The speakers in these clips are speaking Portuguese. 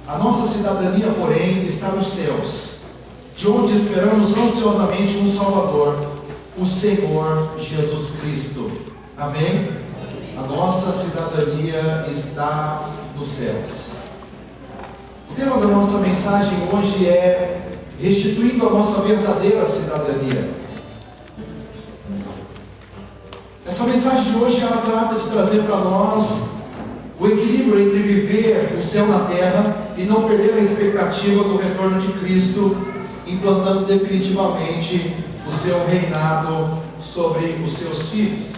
A nossa cidadania, porém, está nos céus, de onde esperamos ansiosamente um Salvador, o Senhor Jesus Cristo. Amém? A nossa cidadania está nos céus. O tema da nossa mensagem hoje é restituindo a nossa verdadeira cidadania. Essa mensagem de hoje ela trata de trazer para nós o equilíbrio entre viver o céu na terra e não perder a expectativa do retorno de Cristo, implantando definitivamente o seu reinado sobre os seus filhos.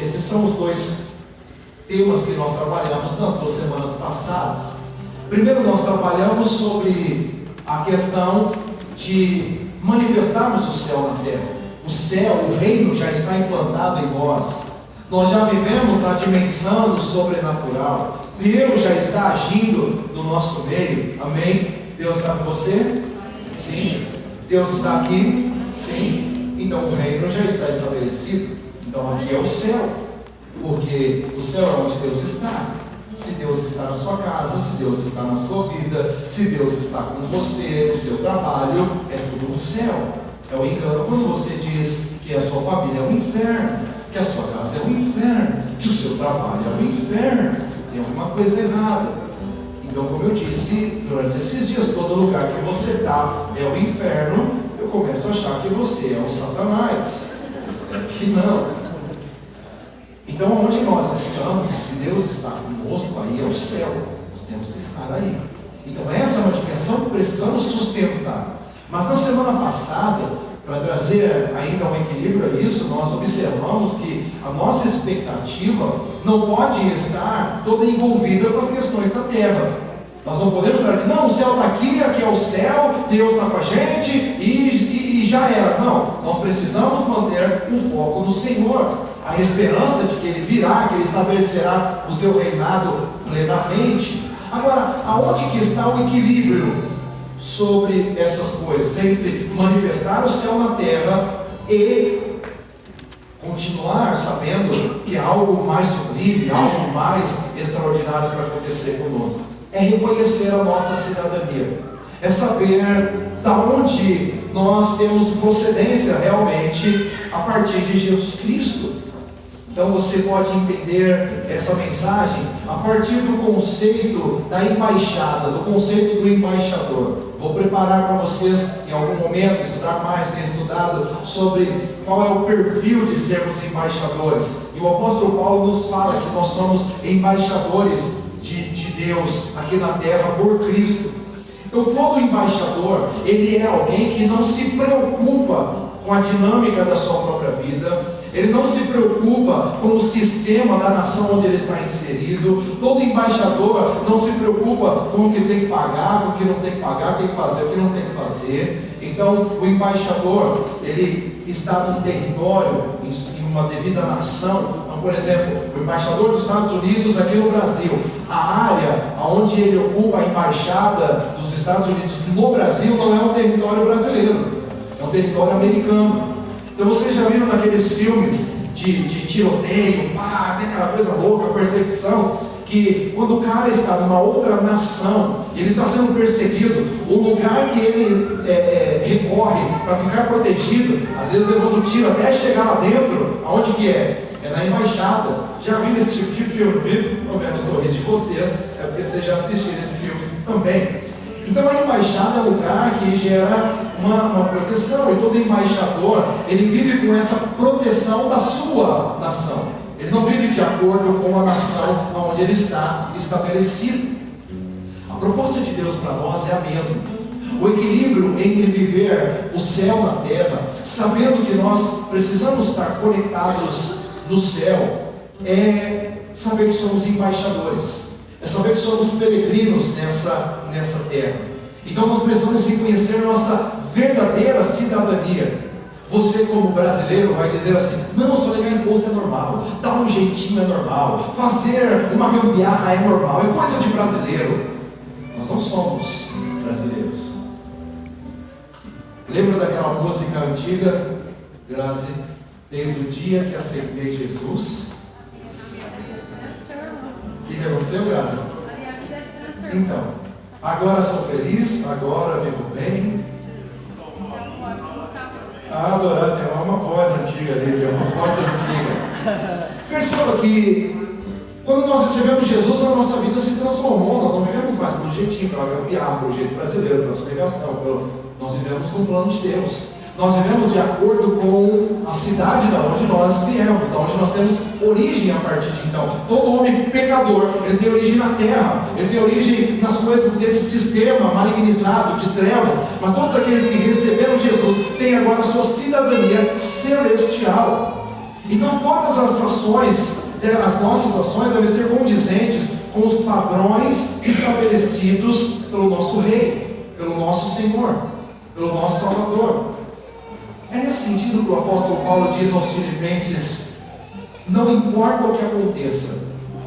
Esses são os dois temas que nós trabalhamos nas 2 semanas passadas. Primeiro nós trabalhamos sobre a questão de manifestarmos o céu na terra. O céu, o reino já está implantado em nós. Nós já vivemos na dimensão do sobrenatural. Deus já está agindo no nosso meio. Amém? Deus está com você? Sim. Deus está aqui? Sim. Então o reino já está estabelecido. Então aqui é o céu. Porque o céu é onde Deus está. Se Deus está na sua casa, se Deus está na sua vida, se Deus está com você, no seu trabalho, é tudo no céu. É o engano quando você diz que a sua família é o inferno, que a sua casa é o inferno, que o seu trabalho é o inferno. Tem alguma coisa errada. Então, como eu disse, durante esses dias, todo lugar que você está é o inferno. Eu começo a achar que você é o Satanás. Espero que não. Então, onde nós estamos, se Deus está conosco, aí é o céu. Nós temos que estar aí. Então, essa é uma dimensão que precisamos sustentar. Mas na semana passada, para trazer ainda um equilíbrio a isso, nós observamos que a nossa expectativa não pode estar toda envolvida com as questões da terra. Nós não podemos dizer, não, o céu está aqui é o céu, Deus está com a gente e já era. Não, nós precisamos manter o foco no Senhor, a esperança de que Ele virá, que Ele estabelecerá o seu reinado plenamente. Agora, aonde que está o equilíbrio sobre essas coisas, entre manifestar o céu na terra e continuar sabendo que há algo mais sublime, algo mais extraordinário para acontecer conosco? É reconhecer a nossa cidadania, é saber da onde nós temos procedência realmente a partir de Jesus Cristo. Então você pode entender essa mensagem a partir do conceito da embaixada, do conceito do embaixador. Vou preparar para vocês em algum momento estudar mais, tenho estudado sobre qual é o perfil de sermos embaixadores. E o apóstolo Paulo nos fala que nós somos embaixadores de Deus aqui na terra por Cristo. Então todo embaixador, ele é alguém que não se preocupa com a dinâmica da sua própria vida, ele não se preocupa com o sistema da nação onde ele está inserido. Todo embaixador não se preocupa com o que tem que pagar, com o que não tem que pagar, tem que fazer, o que não tem que fazer. Então o embaixador, ele está num território, em uma devida nação. Então, por exemplo, o embaixador dos Estados Unidos aqui no Brasil, a área onde ele ocupa a embaixada dos Estados Unidos no Brasil não é um território brasileiro, é um território americano. Então vocês já viram naqueles filmes de tiroteio, tem aquela coisa louca, perseguição, que quando o cara está numa outra nação, ele está sendo perseguido, o lugar que ele recorre para ficar protegido, às vezes levando tiro até chegar lá dentro, aonde que é? É na embaixada. Já viram esse tipo de filme, viu? Estou vendo o sorriso de vocês, é porque vocês já assistiram esses filmes também. Então a embaixada é um lugar que gera uma proteção, e todo embaixador, ele vive com essa proteção da sua nação. Ele não vive de acordo com a nação onde ele está estabelecido. A proposta de Deus para nós é a mesma. O equilíbrio entre viver o céu na terra, sabendo que nós precisamos estar conectados no céu, é saber que somos embaixadores. É saber que somos peregrinos nessa terra. Então nós precisamos reconhecer nossa verdadeira cidadania. Você como brasileiro vai dizer assim, não, sonegar imposto é normal, dar um jeitinho é normal, fazer uma gambiarra é normal, é coisa de brasileiro. Nós não somos brasileiros. Lembra daquela música antiga, Grazi? Desde o dia que aceitei Jesus. Que que aconteceu, Graça? Então, agora sou feliz, agora vivo bem. Adorar, tem uma voz antiga ali, que é uma voz antiga. Perceba que quando nós recebemos Jesus, a nossa vida se transformou. Nós não vivemos mais pelo jeitinho, pela gambiarra, pelo jeito brasileiro, pela sonegação. Nós vivemos no plano de Deus. Nós vivemos de acordo com a cidade da onde nós viemos, da onde nós temos origem a partir de então. Todo homem pecador, ele tem origem na terra, ele tem origem nas coisas desse sistema malignizado de trevas, mas todos aqueles que receberam Jesus têm agora a sua cidadania celestial. Então todas as ações, as nossas ações devem ser condizentes com os padrões estabelecidos pelo nosso Rei, pelo nosso Senhor, pelo nosso Salvador. É nesse sentido que o apóstolo Paulo diz aos Filipenses: não importa o que aconteça,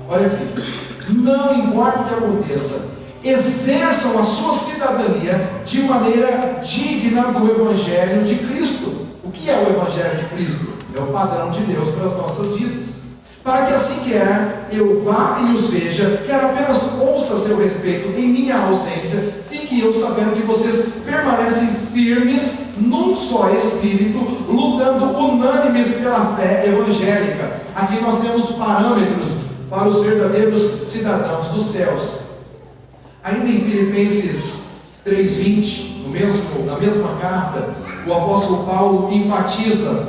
olha aqui, não importa o que aconteça, exerçam a sua cidadania de maneira digna do Evangelho de Cristo. O que é o Evangelho de Cristo? É o padrão de Deus para as nossas vidas. Para que assim quer eu vá e os veja, quer apenas ouça a seu respeito em minha ausência, fique eu sabendo que vocês permanecem firmes num só espírito, lutando unânimes pela fé evangélica. Aqui nós temos parâmetros para os verdadeiros cidadãos dos céus. Ainda em Filipenses 3:20, na mesma carta, o apóstolo Paulo enfatiza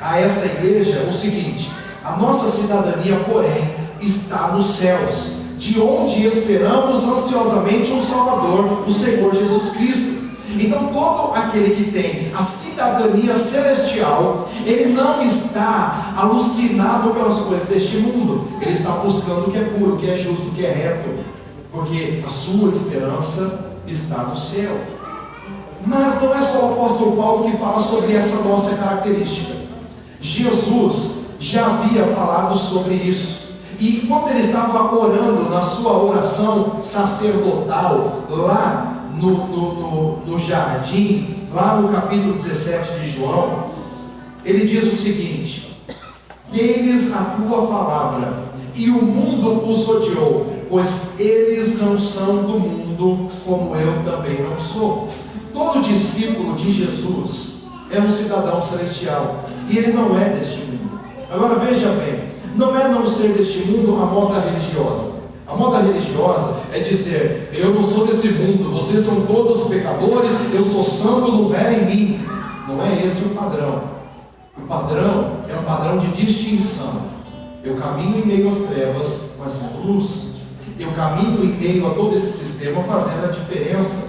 a essa igreja o seguinte: a nossa cidadania, porém, está nos céus, de onde esperamos ansiosamente um Salvador, o Senhor Jesus Cristo. Então todo aquele que tem a cidadania celestial, ele não está alucinado pelas coisas deste mundo, ele está buscando o que é puro, o que é justo, o que é reto, porque a sua esperança está no céu. Mas não é só o apóstolo Paulo que fala sobre essa nossa característica. Jesus já havia falado sobre isso. E quando ele estava orando na sua oração sacerdotal, lá no jardim, lá no capítulo 17 de João, ele diz o seguinte: dê-lhes a tua palavra, e o mundo os odiou, pois eles não são do mundo, como eu também não sou. Todo discípulo de Jesus é um cidadão celestial, e ele não é deste mundo. Agora veja bem, não é não ser deste mundo a moda religiosa. A moda religiosa é dizer: eu não sou desse mundo, vocês são todos pecadores, eu sou santo, não vê em mim. Não é esse o padrão. O padrão é um padrão de distinção. Eu caminho em meio às trevas, mas sendo luz. Eu caminho em meio a todo esse sistema, fazendo a diferença.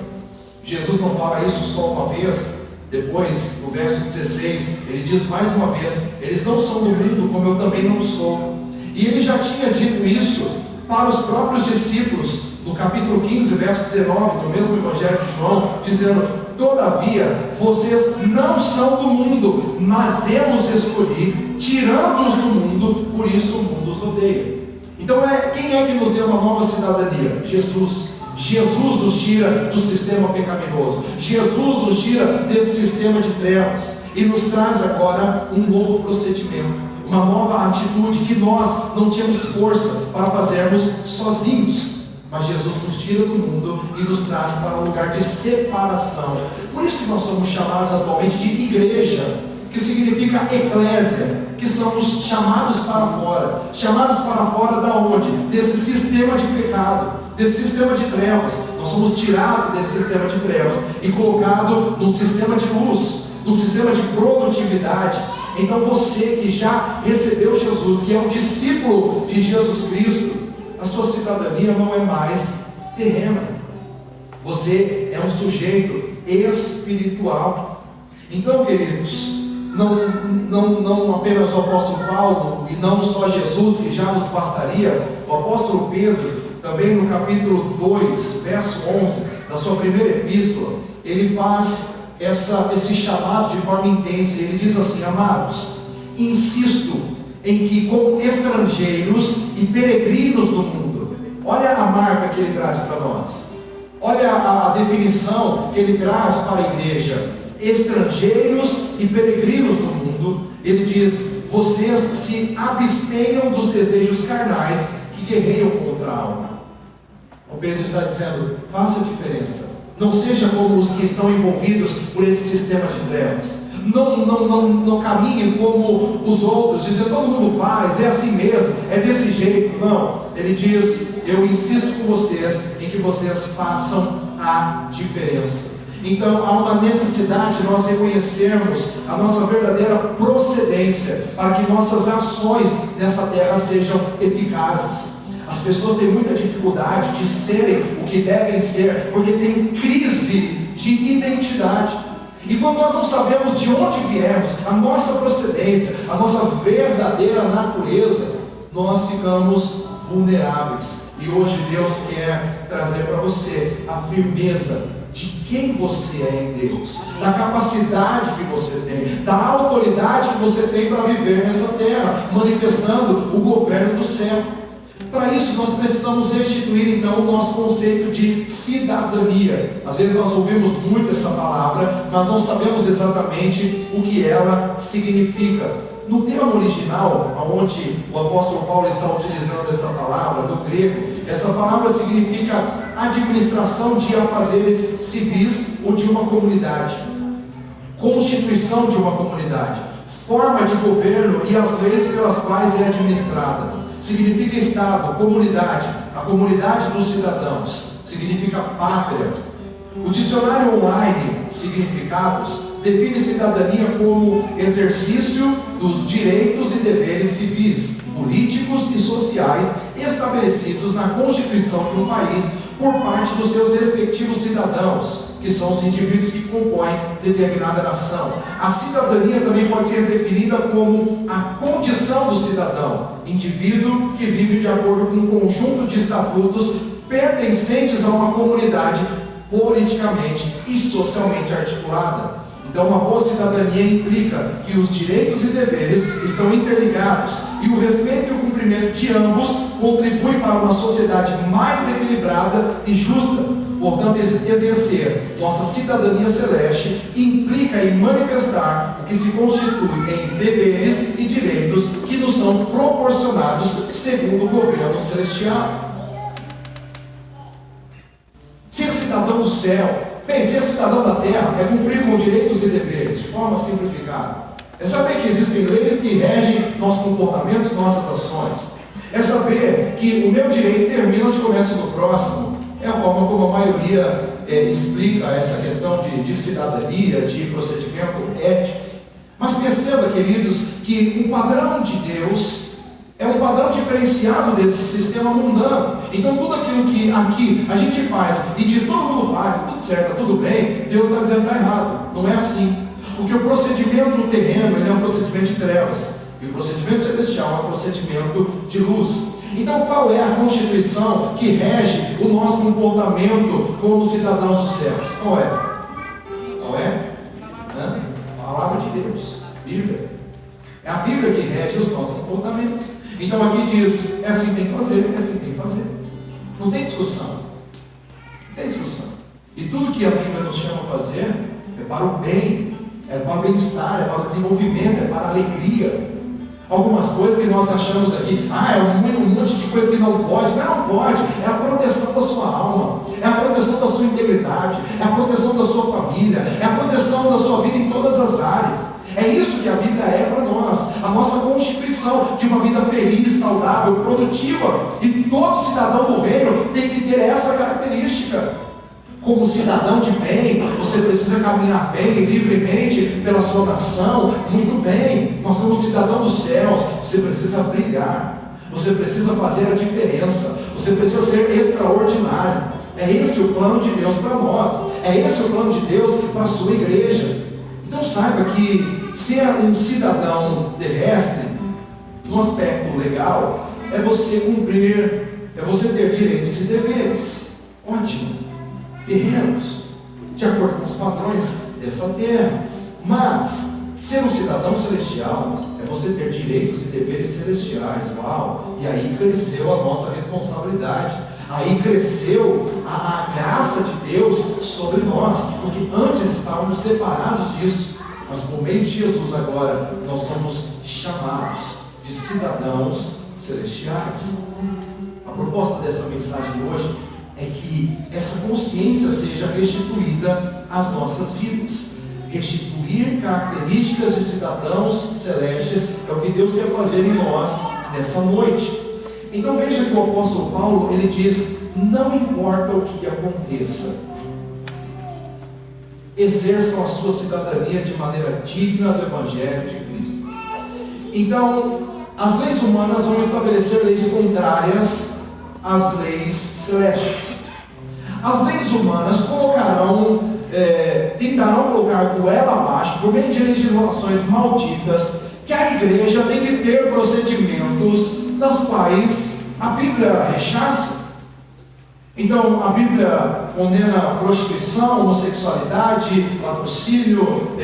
Jesus não fala isso só uma vez. Depois, no verso 16, ele diz mais uma vez: eles não são do mundo, como eu também não sou. E ele já tinha dito isso para os próprios discípulos, no capítulo 15, verso 19, do mesmo Evangelho de João, dizendo: todavia, vocês não são do mundo, mas eu os escolhi, tirando-os do mundo, por isso o mundo os odeia. Então, quem é que nos deu uma nova cidadania? Jesus. Jesus nos tira do sistema pecaminoso, Jesus nos tira desse sistema de trevas e nos traz agora um novo procedimento, uma nova atitude que nós não tínhamos força para fazermos sozinhos. Mas Jesus nos tira do mundo e nos traz para um lugar de separação. Por isso que nós somos chamados atualmente de igreja, que significa eclésia, que somos chamados para fora. Chamados para fora da onde? Desse sistema de pecado, desse sistema de trevas. Nós somos tirados desse sistema de trevas e colocados num sistema de luz, num sistema de produtividade. Então você que já recebeu Jesus, que é um discípulo de Jesus Cristo, a sua cidadania não é mais terrena. Você é um sujeito espiritual. Então, queridos, não apenas o apóstolo Paulo e não só Jesus, que já nos bastaria, o apóstolo Pedro, também no capítulo 2, verso 11, da sua primeira epístola, ele faz esse chamado de forma intensa. Ele diz assim: amados, insisto em que, como estrangeiros e peregrinos no mundo, olha a marca que ele traz para nós, olha a definição que ele traz para a igreja: estrangeiros e peregrinos no mundo. Ele diz: vocês se abstenham dos desejos carnais que que guerreiam contra algo. O Pedro está dizendo: faça a diferença. Não seja como os que estão envolvidos por esse sistema de trevas. Não caminhe como os outros, dizendo todo mundo faz, é assim mesmo, é desse jeito. Não, ele diz: eu insisto com vocês em que vocês façam a diferença. Então há uma necessidade de nós reconhecermos a nossa verdadeira procedência para que nossas ações nessa terra sejam eficazes. As pessoas têm muita dificuldade de serem o que devem ser, porque tem crise de identidade. E quando nós não sabemos de onde viemos, a nossa procedência, a nossa verdadeira natureza, nós ficamos vulneráveis. E hoje Deus quer trazer para você a firmeza de quem você é em Deus, da capacidade que você tem, da autoridade que você tem para viver nessa terra, manifestando o governo do céu. Para isso nós precisamos restituir então o nosso conceito de cidadania. Às vezes nós ouvimos muito essa palavra, mas não sabemos exatamente o que ela significa. No termo original, onde o apóstolo Paulo está utilizando essa palavra, no grego, essa palavra significa administração de afazeres civis ou de uma comunidade, constituição de uma comunidade, forma de governo e as leis pelas quais é administrada. Significa Estado, comunidade, a comunidade dos cidadãos, significa pátria. O dicionário online Significados define cidadania como exercício dos direitos e deveres civis, políticos e sociais estabelecidos na Constituição de um país por parte dos seus respectivos cidadãos, que são os indivíduos que compõem determinada nação. A cidadania também pode ser definida como a condição do cidadão, indivíduo que vive de acordo com um conjunto de estatutos pertencentes a uma comunidade politicamente e socialmente articulada. Então, uma boa cidadania implica que os direitos e deveres estão interligados e o respeito e o cumprimento de ambos contribuem para uma sociedade mais equilibrada e justa. Portanto, exercer nossa cidadania celeste implica em manifestar o que se constitui em deveres e direitos que nos são proporcionados segundo o governo celestial. Ser cidadão do céu, bem, ser cidadão da terra é cumprir com direitos e deveres, de forma simplificada. É saber que existem leis que regem nossos comportamentos, nossas ações. É saber que o meu direito termina onde começa no próximo. É a forma como a maioria explica essa questão de cidadania, de procedimento ético. Mas perceba, queridos, que o padrão de Deus é um padrão diferenciado desse sistema mundano. Então tudo aquilo que aqui a gente faz e diz todo mundo faz, tudo certo, tudo bem, Deus está dizendo que está errado. Não é assim. Porque o procedimento terreno ele é um procedimento de trevas. E o procedimento celestial é um procedimento de luz. Então qual é a constituição que rege o nosso comportamento como cidadãos dos céus? Qual é? Qual é? A palavra de Deus, Bíblia. É a Bíblia que rege os nossos comportamentos. Então aqui diz, é assim que tem que fazer, é assim que tem que fazer. Não tem discussão. Não tem discussão. E tudo que a Bíblia nos chama a fazer é para o bem, é para o bem-estar, é para o desenvolvimento, é para a alegria. Algumas coisas que nós achamos aqui, é um monte de coisa que não pode. Não pode, é a proteção da sua alma, é a proteção da sua integridade, é a proteção da sua família, é a proteção da sua vida em todas as áreas. É isso que a Bíblia é para nós, a nossa constituição de uma vida feliz, saudável, produtiva. E todo cidadão do reino tem que ter essa característica. Como cidadão de bem, você precisa caminhar bem, livremente pela sua nação, muito bem. Nós somos cidadão dos céus, você precisa brilhar, você precisa fazer a diferença, você precisa ser extraordinário. É esse o plano de Deus para nós, é esse o plano de Deus para a sua igreja. Então saiba que ser um cidadão terrestre, no aspecto legal, é você cumprir, é você ter direitos e deveres. Ótimo. Terrenos, de acordo com os padrões dessa terra. Mas ser um cidadão celestial é você ter direitos e deveres celestiais. Uau! E aí cresceu a nossa responsabilidade, aí cresceu a graça de Deus sobre nós, porque antes estávamos separados disso, mas por meio de Jesus agora nós somos chamados de cidadãos celestiais. proposta dessa mensagem hoje é que essa consciência seja restituída às nossas vidas. Restituir características de cidadãos celestes é o que Deus quer fazer em nós nessa noite. Então veja que o apóstolo Paulo, ele diz: não importa o que aconteça, exerçam a sua cidadania de maneira digna do Evangelho de Cristo. Então, as leis humanas vão estabelecer leis contrárias às leis celestes. As leis humanas tentarão colocar goela abaixo, por meio de legislações malditas, que a igreja tem que ter procedimentos das quais a Bíblia rechaça. Então, a Bíblia condena prostituição, homossexualidade, latrocínio,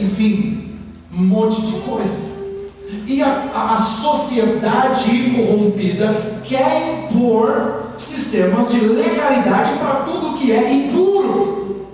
enfim, um monte de coisa. E a sociedade corrompida quer impor sistemas de legalidade para tudo que é impuro.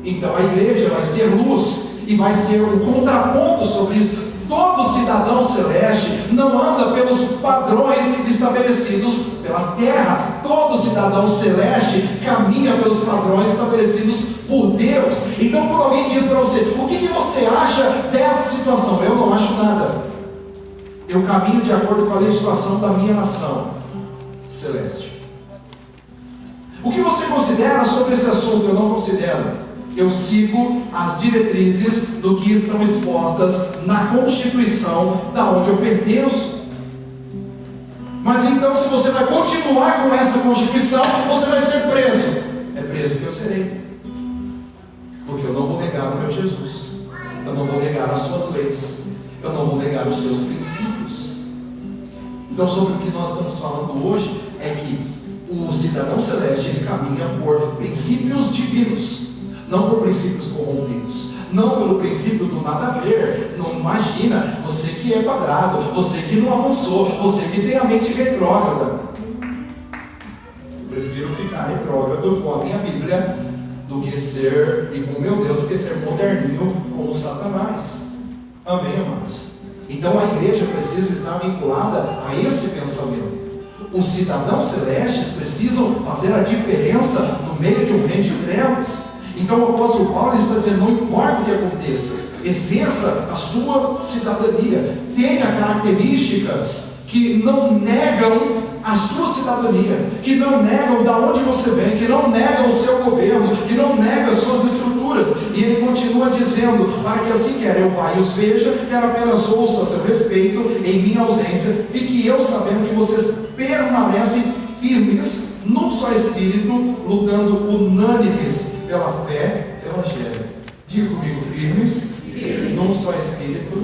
Então, a igreja vai ser luz e vai ser um contraponto sobre isso. Todo cidadão celeste não anda pelos padrões estabelecidos pela terra. Todo cidadão celeste caminha pelos padrões estabelecidos por Deus. Então, quando alguém diz para você: o que você acha dessa situação? Eu não acho nada. Eu caminho de acordo com a legislação da minha nação celeste. O que você considera sobre esse assunto? Eu não considero. Eu sigo as diretrizes do que estão expostas na Constituição da onde eu pertenço. Mas então, se você vai continuar com essa Constituição, você vai ser preso. É preso que eu serei, porque eu não vou negar o meu Jesus, eu não vou negar as suas leis, eu não vou negar os seus princípios. Então, sobre o que nós estamos falando hoje é que o cidadão celeste, ele caminha por princípios divinos, não por princípios corrompidos, não pelo princípio do nada a ver. Não imagina, você que é quadrado, você que não avançou, você que tem a mente retrógrada. Eu prefiro ficar retrógrado com a minha Bíblia do que ser, e com meu Deus, do que ser moderninho como Satanás. Amém, amados? Então a igreja precisa estar vinculada a esse pensamento. Os cidadãos celestes precisam fazer a diferença no meio de um reino de trevas. Então o apóstolo Paulo está dizendo: não importa o que aconteça, exerça a sua cidadania, tenha características que não negam a sua cidadania, que não negam de onde você vem, que não negam o seu governo, que não negam as suas estruturas. E ele continua dizendo: para que assim quer eu vá e os veja, quer apenas ouça a seu respeito, em minha ausência, fique eu sabendo que vocês permanecem firmes num só espírito, lutando unânimes pela fé evangélica. Diga comigo: firmes, num só espírito,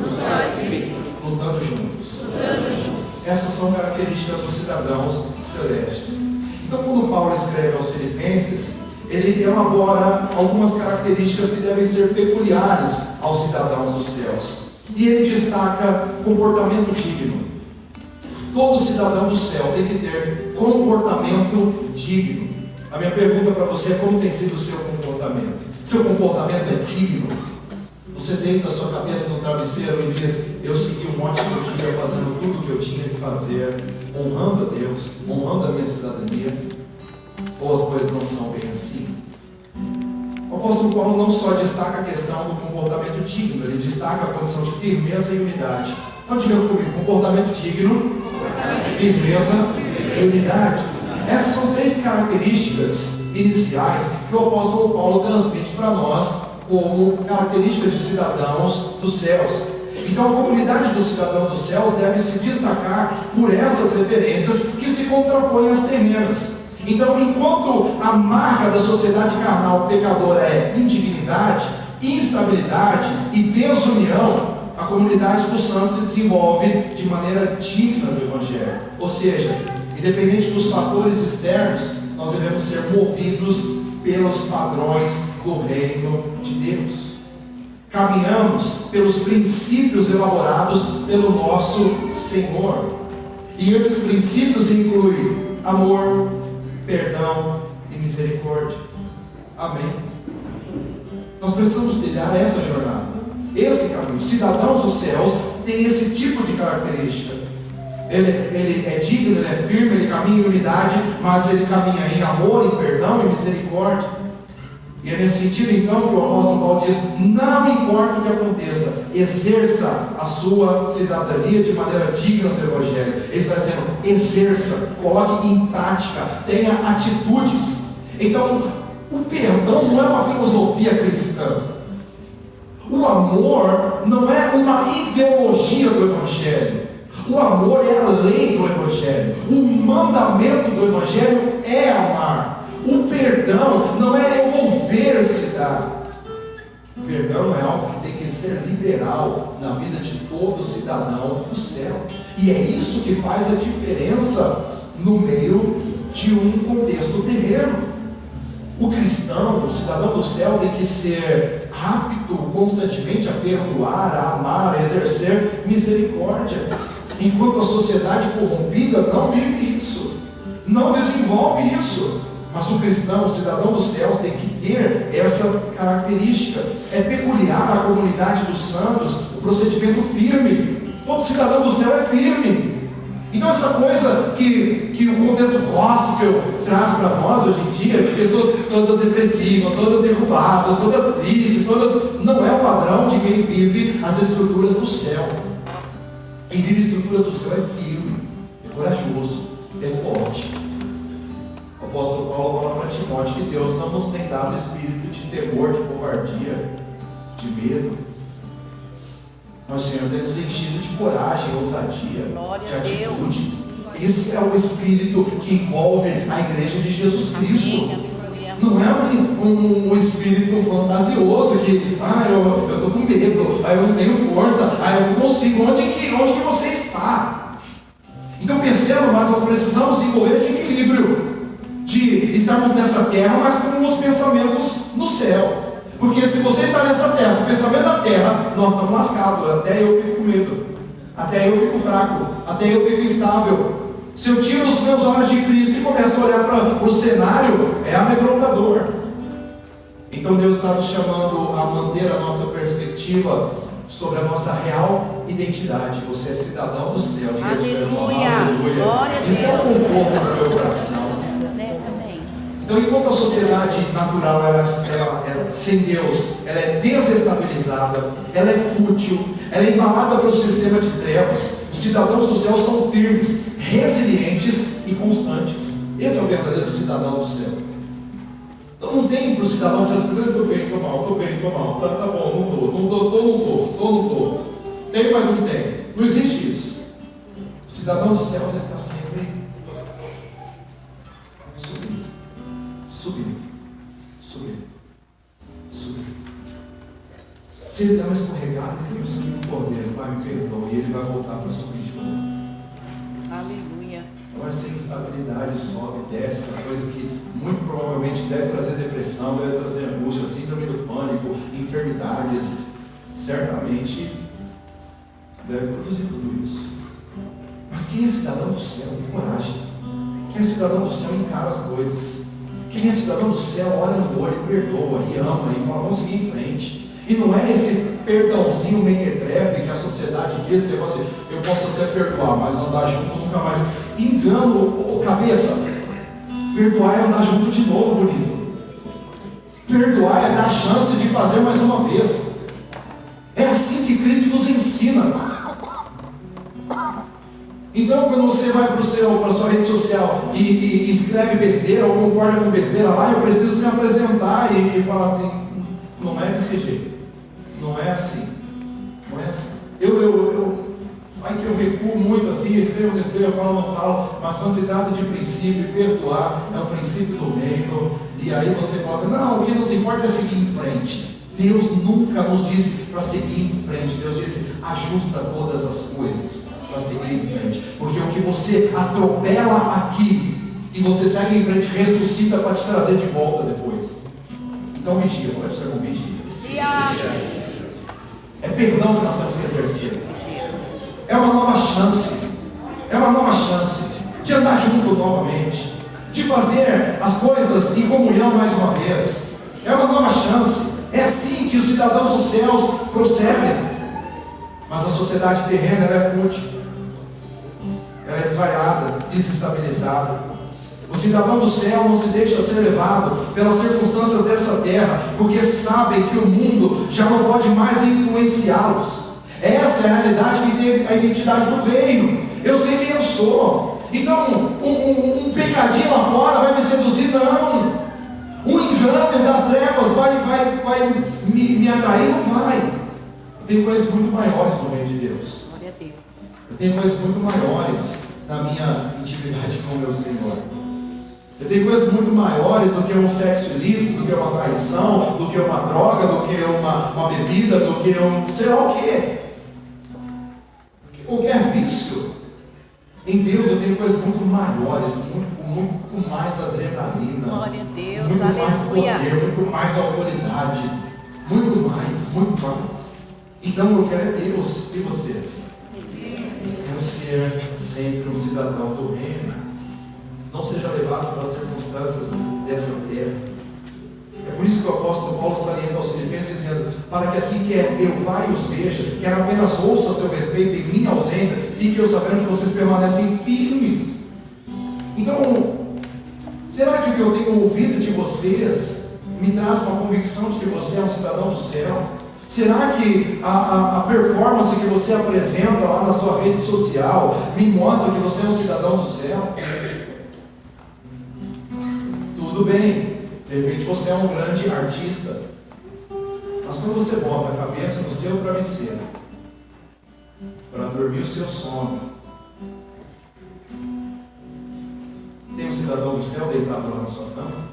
lutando juntos. Essas são características dos cidadãos celestes. Então, quando Paulo escreve aos Filipenses, ele elabora algumas características que devem ser peculiares aos cidadãos dos céus. E ele destaca comportamento digno. Todo cidadão do céu tem que ter comportamento digno. A minha pergunta para você é: como tem sido o seu comportamento? Seu comportamento é digno? Você deita a sua cabeça no travesseiro e diz: eu segui um ótimo dia fazendo tudo o que eu tinha de fazer, honrando a Deus, honrando a minha cidadania? Ou as coisas não são bem assim? O apóstolo Paulo não só destaca a questão do comportamento digno, ele destaca a condição de firmeza e unidade. Então diga comigo: comportamento digno, firmeza e unidade. Essas são três características iniciais que o apóstolo Paulo transmite para nós como características de cidadãos dos céus. Então a comunidade dos cidadãos dos céus deve se destacar por essas referências que se contrapõem às terrenas. Então, enquanto a marca da sociedade carnal pecadora é indignidade, instabilidade e desunião, a comunidade dos santos se desenvolve de maneira digna do Evangelho. Ou seja, independente dos fatores externos, nós devemos ser movidos pelos padrões do reino de Deus. Caminhamos pelos princípios elaborados pelo nosso Senhor. E esses princípios incluem amor, perdão e misericórdia. Amém? Nós precisamos trilhar essa jornada, esse caminho. Cidadãos dos céus têm esse tipo de característica. ele é digno, ele é firme, ele caminha em unidade, mas ele caminha em amor, em perdão, em misericórdia. E é nesse sentido então que o apóstolo Paulo diz: não importa o que aconteça, exerça a sua cidadania de maneira digna do Evangelho. Ele está dizendo: exerça, coloque em prática, tenha atitudes. Então, o perdão não é uma filosofia cristã. O amor não é uma ideologia do Evangelho. O amor é a lei do Evangelho. O mandamento do Evangelho é amar. O perdão não é envolver-se dar. O perdão é algo que tem que ser liberal na vida de todo cidadão do céu. E é isso que faz a diferença no meio de um contexto terreno. O cristão, o cidadão do céu, tem que ser apto constantemente a perdoar, a amar, a exercer misericórdia. Enquanto a sociedade corrompida não vive isso, não desenvolve isso. Mas o cristão, o cidadão dos céus, tem que ter essa característica. É peculiar à comunidade dos santos o procedimento firme. Todo cidadão do céu é firme. Então essa coisa que o contexto gospel traz para nós hoje em dia, de pessoas todas depressivas, todas derrubadas, todas tristes, não é o padrão de quem vive as estruturas do céu. Quem vive as estruturas do céu é firme, é corajoso, é forte. O apóstolo Paulo fala para Timóteo que Deus não nos tem dado espírito de temor, de covardia, de medo. Mas o Senhor tem nos enchido de coragem, ousadia, de atitude. Esse é o espírito que envolve a igreja de Jesus Cristo. Não é um espírito fantasioso que, eu estou com medo, eu não tenho força, eu não consigo. Onde que você está? Então perceba, mas nós precisamos desenvolver esse equilíbrio de estarmos nessa terra, mas com os pensamentos no céu. Porque se você está nessa terra, com o pensamento da terra, nós estamos lascados. Até eu fico com medo, até eu fico fraco, até eu fico instável. Se eu tiro os meus olhos de Cristo e começo a olhar para o cenário, é amedrontador. Então Deus está nos chamando a manter a nossa perspectiva sobre a nossa real identidade. Você é cidadão do céu. Aleluia. Isso é um conforto para o meu coração. Então, enquanto a sociedade natural ela sem Deus, ela é desestabilizada, ela é fútil, ela é embalada pelo sistema de trevas, os cidadãos do céu são firmes, resilientes e constantes. Esse é o verdadeiro cidadão do céu. Então não tem para o cidadão do céu: estou bem, estou mal, tá bom, não estou. Tem, mas não tem. Não existe isso. O cidadão dos céus está sempre subindo. Se ele dá uma escorregada, ele tem o sangue do cordeiro: Pai, me perdoa, e ele vai voltar para subir de novo. Aleluia. Então essa instabilidade sobe, desce, a coisa que muito provavelmente deve trazer depressão, deve trazer angústia, síndrome do pânico, enfermidades, certamente deve produzir tudo isso. Mas quem é cidadão do céu tem coragem. Quem é cidadão do céu encara as coisas. Quem é cidadão do céu olha no olho e perdoa, e ama, e fala: vamos seguir em frente. E não é esse perdãozinho mequetrefe que a sociedade diz que você, eu posso até perdoar, mas andar junto nunca mais. Engano, cabeça. Perdoar é andar junto de novo, bonito. Perdoar é dar chance de fazer mais uma vez. É assim que Cristo nos ensina. Então, quando você vai para a sua rede social e escreve besteira ou concorda com besteira lá, eu preciso me apresentar e falar assim: não é desse jeito, não é assim, não é assim. Ai que eu recuo muito assim, escrevo besteira, falo, não falo, mas quando se trata de princípio, perdoar é um princípio do reino, e aí você coloca: não, o que nos importa é seguir em frente. Deus nunca nos disse para seguir em frente. Deus disse: ajusta todas as coisas para seguir em frente, porque o que você atropela aqui e você segue em frente, ressuscita para te trazer de volta depois. Então vigia, pode ser um vigia. É perdão que nós temos que exercer. É uma nova chance. É uma nova chance de andar junto novamente, de fazer as coisas em comunhão mais uma vez. É uma nova chance. É assim que os cidadãos dos céus procedem. Mas a sociedade terrena, ela é fútil. ela é desvairada, desestabilizada. O cidadão do céu não se deixa ser levado pelas circunstâncias dessa terra, porque sabem que o mundo já não pode mais influenciá-los. Essa é a realidade que tem a identidade do reino. Eu sei quem eu sou. Então, um pecadinho lá fora vai me seduzir? Não. Um engano das trevas vai me atrair? Não vai. Eu tenho coisas muito maiores no reino de Deus. Glória a Deus. Eu tenho coisas muito maiores na minha intimidade com o meu Senhor. Eu tenho coisas muito maiores do que um sexo ilícito, do que uma traição, do que uma droga, do que uma bebida, do que sei lá o quê. Qualquer vício. Em Deus eu tenho coisas muito maiores, muito mais adrenalina. Glória a Deus, muito aleluia. mais poder, muito mais autoridade. Muito mais. Então eu quero é Deus e vocês. Eu quero ser sempre um cidadão do reino. Não seja levado pelas circunstâncias dessa terra. É por isso que o apóstolo Paulo salienta aos Filipenses dizendo: para que assim quer eu vá e os veja, quer apenas ouça a seu respeito em minha ausência, fique eu sabendo que vocês permanecem firmes. Então, será que o que eu tenho ouvido de vocês me traz uma convicção de que você é um cidadão do céu? Será que a performance que você apresenta lá na sua rede social me mostra que você é um cidadão do céu? Tudo bem, de repente você é um grande artista, mas quando você bota a cabeça no seu travesseiro para dormir o seu sono, tem um cidadão do céu deitado lá na sua cama?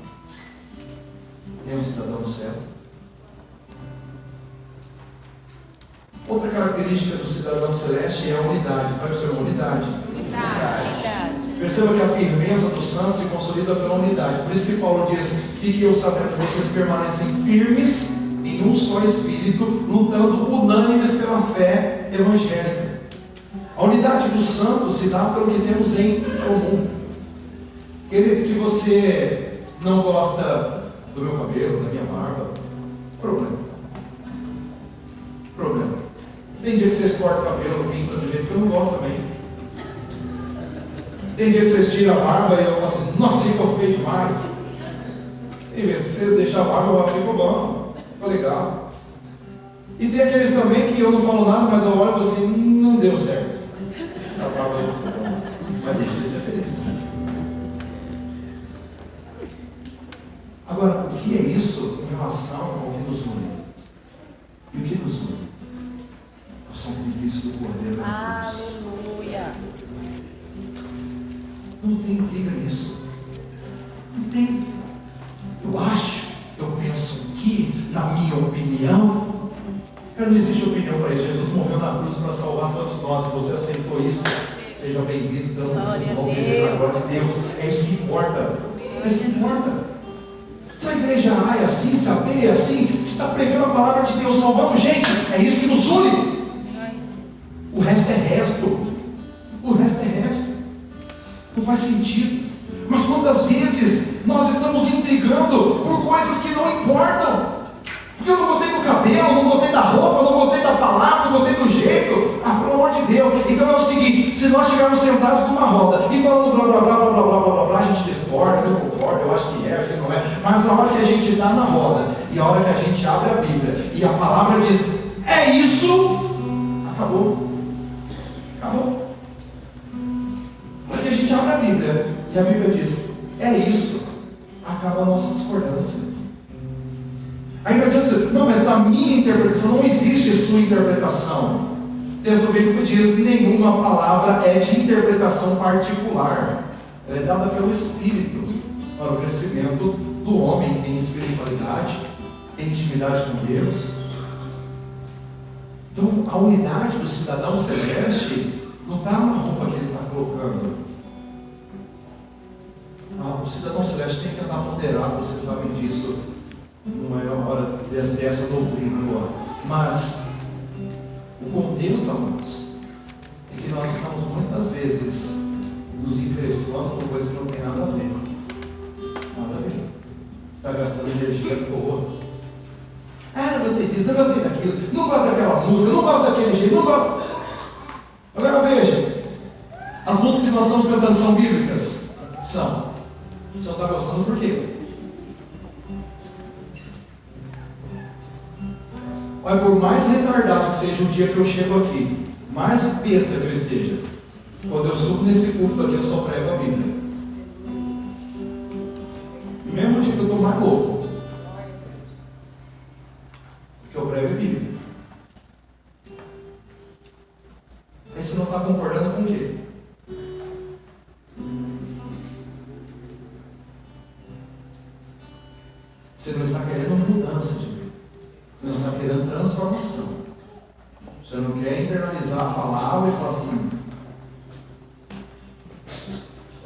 Tem um cidadão do céu? Outra característica do cidadão celeste é a unidade. Vai para uma unidade. Perceba que a firmeza dos santos se consolida pela unidade. Por isso que Paulo diz: fique eu sabendo que vocês permanecem firmes em um só espírito, lutando unânimes pela fé evangélica. A unidade dos santos se dá pelo que temos em comum. Querido, se você não gosta do meu cabelo, da minha barba, problema. Tem dia que vocês cortam o cabelo, pintam do jeito que eu não gosto também. Tem dia que vocês tiram a barba e eu falo assim: nossa, ficou feio demais. Tem vezes que vocês deixam a barba, ficou bom, ficou legal. E tem aqueles também que eu não falo nada, mas eu olho e falo assim: não deu certo. Essa barba aí ficou bom, mas deixa ele ser feliz. Agora, o que é isso em relação ao que nos une? E o que nos une? O sacrifício do Cordeiro da Cruz. Aleluia. Não tem intriga nisso. Não tem. Eu penso que, na minha opinião, não existe opinião para isso. Jesus morreu na cruz para salvar todos nós. Se você aceitou isso, seja bem-vindo. Então, Glória a glória a Deus. É isso que importa. É isso que importa. Se a igreja A é assim, se a B é assim, se está pregando a palavra de Deus, salvando gente, é isso que nos une. O resto é resto. O resto é resto. Não faz sentido. Mas quantas vezes nós estamos intrigando por coisas que não importam? Porque eu não gostei do cabelo, não gostei da roupa, não gostei da palavra, não gostei do jeito. Pelo amor de Deus. Então é o seguinte: se nós estivermos sentados numa roda e falando blá blá blá blá blá blá blá blá blá, a gente discorda, eu não concordo, eu acho que é, acho que não é. Mas a hora que a gente está na roda e a hora que a gente abre a Bíblia e a palavra diz: é isso, acabou. Acabou. Porque a gente abre a Bíblia e a Bíblia diz: é isso, acaba a nossa discordância. Aí não adianta dizer: não, mas na minha interpretação não existe sua interpretação. O texto bíblico diz: nenhuma palavra é de interpretação particular. Ela é dada pelo Espírito para o crescimento do homem em espiritualidade, em intimidade com Deus. Então, a unidade do cidadão celeste não está na roupa que ele está colocando. O cidadão celeste tem que andar moderado, vocês sabem disso. Não é a hora dessa doutrina agora. Mas o contexto, amados, é que nós estamos muitas vezes nos impressionando por coisas que não tem nada a ver. Nada a ver. Você está gastando energia à toa. Não gostei disso, não gostei daquilo, não gosto daquela música, não gosto daquele jeito, não gosto. Agora veja, as músicas que estamos cantando são bíblicas? São. Você não está gostando por quê? Olha, por mais retardado que seja o dia que eu chego aqui, mais besta que eu esteja, quando eu subo nesse culto aqui, eu só prego a Bíblia. E mesmo dia que eu estou mais louco, o que eu prego é Bíblia. Aí você não está concordando com o quê? Você não está querendo mudança de vida. Você não está querendo transformação. Você não quer internalizar a palavra e falar assim: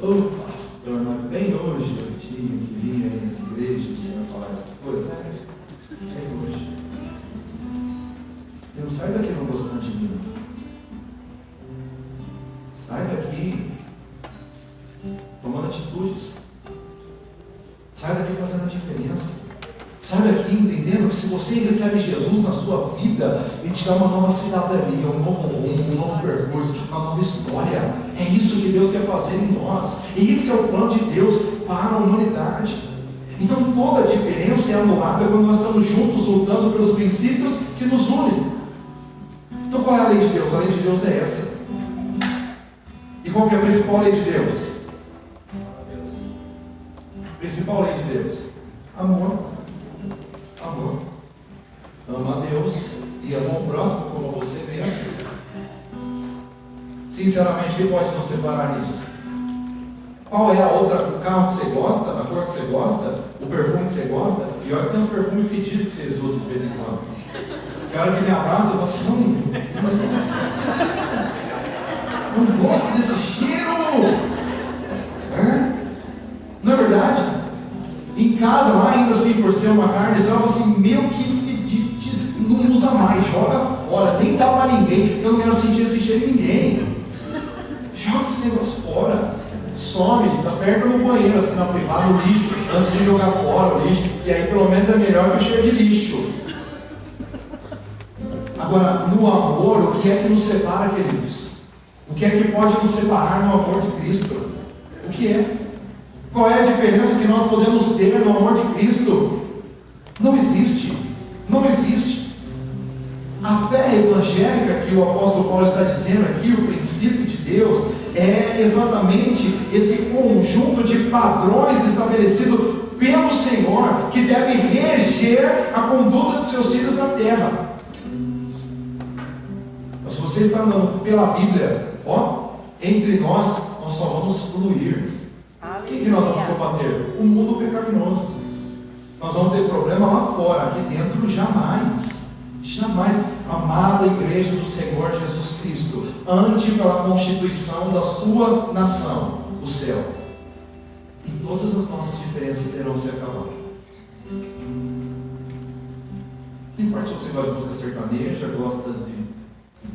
ô pastor, mas bem hoje eu tinha que vir aí nessa igreja e o Senhor falar essas coisas. É hoje. Não sai daqui não gostando de mim. Sai daqui tomando atitudes. Sai daqui fazendo a diferença. Sai daqui entendendo que se você recebe Jesus na sua vida, Ele te dá uma nova cidadania, um novo rumo, um novo percurso, uma nova história. É isso que Deus quer fazer em nós. E esse é o plano de Deus para a humanidade. Então toda a diferença é anulada quando nós estamos juntos lutando pelos princípios que nos unem. Então qual é a lei de Deus? A lei de Deus é essa. E qual que é a principal lei de Deus? Principal lei de Deus: amor. Amor. Ama a Deus e ama o próximo como você mesmo. Sinceramente, quem pode nos separar nisso? Qual é a outra? O carro que você gosta, a cor que você gosta, o perfume que você gosta? E olha que tem uns perfumes fedidos que vocês usam de vez em quando. Que a hora que me abraça, eu falo assim: não gosto desse cheiro. Não é verdade? Em casa, lá ainda assim, por ser uma carne, você fala assim: meu, que fedido, não usa mais, joga fora, nem dá para ninguém, eu não quero sentir esse cheiro em ninguém. Joga esse negócio fora, some, aperta no banheiro, assim, na privada, no lixo, antes de jogar fora o lixo, e aí pelo menos é melhor que o cheiro de lixo. Agora, no amor, o que é que nos separa, queridos? O que é que pode nos separar no amor de Cristo? O que é? Qual é a diferença que nós podemos ter no amor de Cristo? Não existe. Não existe. A fé evangélica que o apóstolo Paulo está dizendo aqui, o princípio de Deus, é exatamente esse conjunto de padrões estabelecido pelo Senhor que deve reger a conduta de seus filhos na terra. Então, se você está andando pela Bíblia, entre nós só vamos fluir. O que nós vamos combater? O mundo pecaminoso. Nós vamos ter problema lá fora, aqui dentro jamais. Jamais. Amada igreja do Senhor Jesus Cristo, ande pela constituição da sua nação, o céu. E todas as nossas diferenças terão se acabado. Não importa se você gosta de música sertaneja, gosta de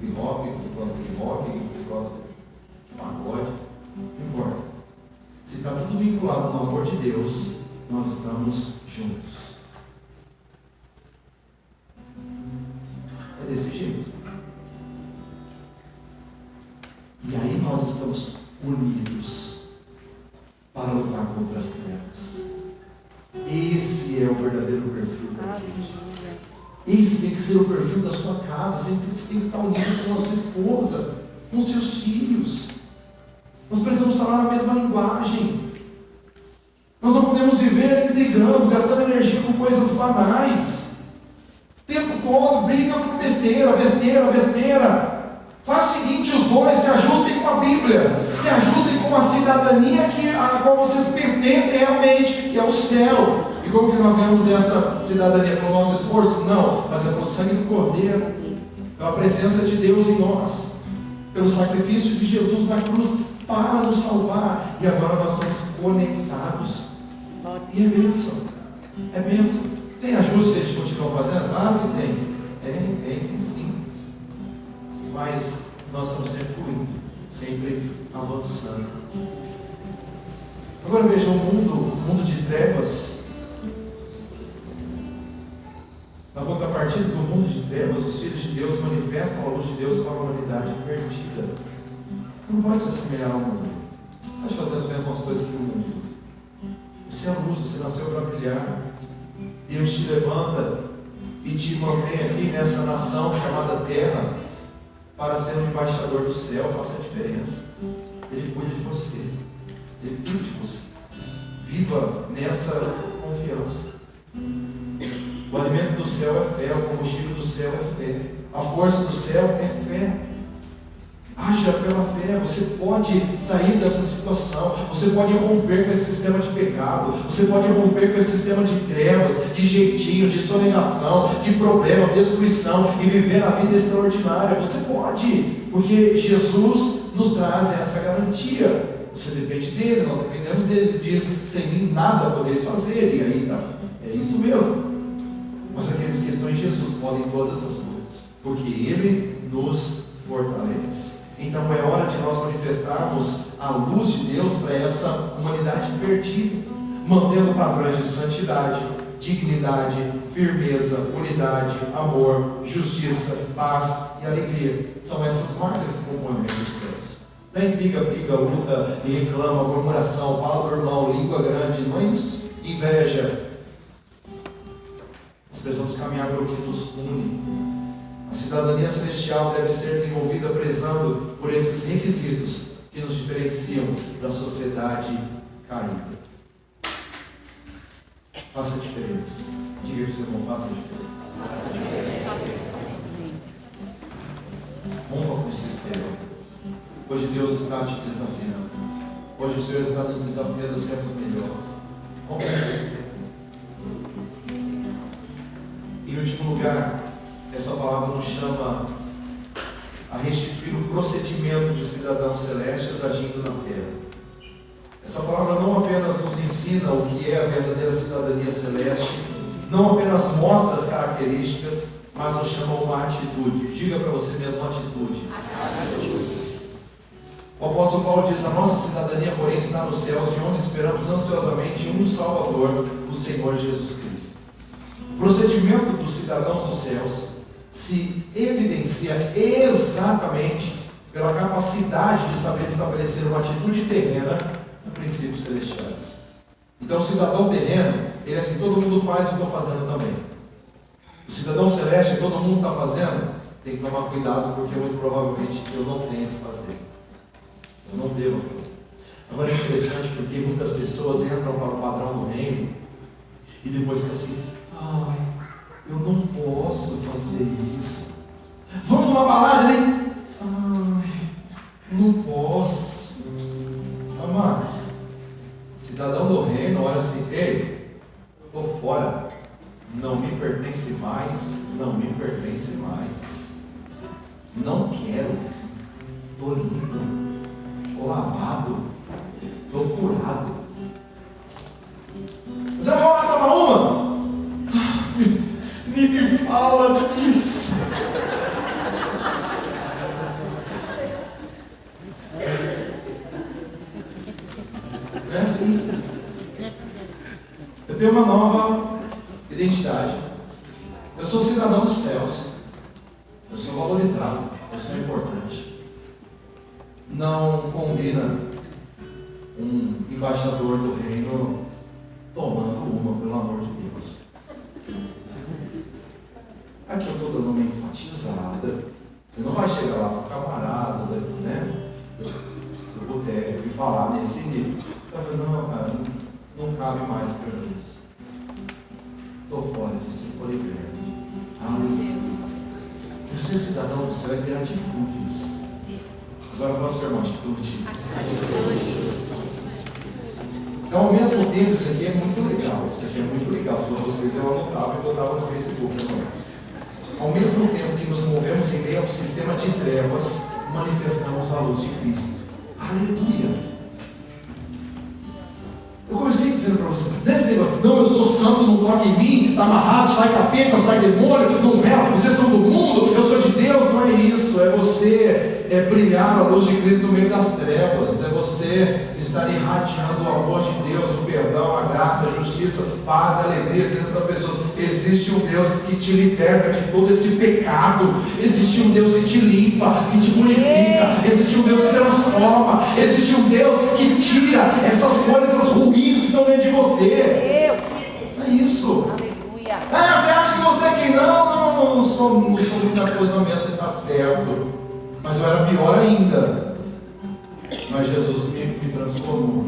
hip hop, você gosta de rock, você gosta de pagode, não importa. Se está tudo vinculado no amor de Deus, nós estamos juntos. É desse jeito. E aí nós estamos unidos para lutar contra as trevas. Esse é o verdadeiro perfil da igreja. Esse tem que ser o perfil da sua casa. Você tem que estar unido com a sua esposa, com seus filhos. Nós precisamos falar a mesma linguagem. Nós não podemos viver intrigando, gastando energia com coisas banais. O tempo todo briga por besteira. Faz o seguinte: os dois se ajustem com a Bíblia, se ajustem com a cidadania a qual vocês pertencem realmente, que é o céu. E como que nós ganhamos essa cidadania? Pelo nosso esforço? Não, mas é pelo sangue do Cordeiro, pela presença de Deus em nós, pelo sacrifício de Jesus na cruz para nos salvar. E agora nós estamos conectados. E é bênção. É bênção. Tem ajuste que a gente continua fazendo? Claro que tem. Tem sim. Mas nós estamos sempre fluindo, sempre avançando. Agora veja, o mundo de trevas. Na contrapartida do mundo de trevas, os filhos de Deus manifestam a luz de Deus para a humanidade perdida. Você não pode se assemelhar ao mundo. Pode fazer as mesmas coisas que o mundo. Você é luz, você nasceu para brilhar. Deus te levanta e te mantém aqui nessa nação chamada Terra para ser um embaixador do céu. Faça a diferença. Ele cuida de você. Ele cuida de você. Viva nessa confiança. O alimento do céu é fé, o combustível do céu é fé. A força do céu é fé. Haja pela fé, você pode sair dessa situação, você pode romper com esse sistema de pecado, você pode romper com esse sistema de trevas, de jeitinho, de sonegação, de problema, destruição e viver a vida extraordinária. Você pode, porque Jesus nos traz essa garantia. Você depende dele, nós dependemos dele. Ele diz: sem mim nada podeis fazer, e aí tá, é isso mesmo. Mas aqueles que estão em Jesus podem todas as coisas, porque ele nos fortalece. Então é hora de nós manifestarmos a luz de Deus para essa humanidade perdida, mantendo padrões de santidade, dignidade, firmeza, unidade, amor, justiça, paz e alegria. São essas marcas que compõem o reino dos céus. Não é intriga, briga, luta e reclama, murmuração, fala do irmão, língua grande, não é isso. Inveja. Nós precisamos caminhar pelo que nos une. A cidadania celestial deve ser desenvolvida prezando por esses requisitos que nos diferenciam da sociedade caída. Faça a diferença. Diga para o seu irmão: faça a diferença. Rompa com o sistema. Hoje Deus está te desafiando. Hoje o Senhor está nos desafiando a sermos melhores. Rompa com o sistema. Em último lugar, essa palavra nos chama a restituir o procedimento de cidadãos celestes agindo na terra. Essa palavra não apenas nos ensina o que é a verdadeira cidadania celeste, não apenas mostra as características, mas nos chama a uma atitude. Diga para você mesmo: atitude. O apóstolo Paulo diz: a nossa cidadania, porém, está nos céus, de onde esperamos ansiosamente um Salvador, o Senhor Jesus Cristo. O procedimento dos cidadãos dos céus se evidencia exatamente pela capacidade de saber estabelecer uma atitude terrena com princípios celestiais. Então o cidadão terreno, ele é assim: todo mundo faz, eu estou fazendo também. O cidadão celeste, todo mundo está fazendo, tem que tomar cuidado, porque muito provavelmente eu não tenho que fazer. Eu não devo fazer. Agora é interessante porque muitas pessoas entram para o padrão do reino e depois ficam assim: ai, eu não posso fazer isso. Vamos numa balada, hein? Ai, não posso. Amados, cidadão do reino olha assim: ei, estou fora. Não me pertence mais. Não me pertence mais. Não quero. Estou limpo. Estou lavado. Estou curado. Você vai lá tomar uma? Nem me fala disso. É assim. Eu tenho uma nova identidade. Eu sou cidadão dos céus. Eu sou valorizado. Eu sou importante. Não combina um embaixador do reino tomando uma, pelo amor de Deus. Aqui eu estou dando uma enfatizada. Você não vai chegar lá para o camarada, né, do boteco e falar nesse nível. Está falando: não, cara, não cabe mais para mim isso. Estou fora disso, eu estou liberto. O ser cidadão do céu é ter atitudes. Agora vamos para o irmão: atitude. Então, ao mesmo tempo, isso aqui é muito legal. Isso aqui é muito legal. Se fosse vocês, eu anotava e botava no Facebook. Ao mesmo tempo que nos movemos em meio ao sistema de trevas, manifestamos a luz de Cristo. Aleluia! Eu comecei dizendo para você, nesse negócio: não, eu sou santo, não toque em mim, está amarrado, sai capeta, sai demônio, não é, vocês são do mundo, eu sou de Deus. Não é isso. É você brilhar a luz de Cristo no meio das trevas. É você estar irradiando o amor de Deus, o perdão, a graça, a justiça, justiça, paz e alegria, dizendo para as pessoas: existe um Deus que te liberta de todo esse pecado, existe um Deus que te limpa, que te purifica, existe um Deus que transforma, existe um Deus que tira essas coisas ruins que estão dentro de você. É isso. Aleluia. Ah, você acha que você é quem? Não sou muita coisa mesmo, você está certo. Mas eu era pior ainda. Mas Jesus me transformou.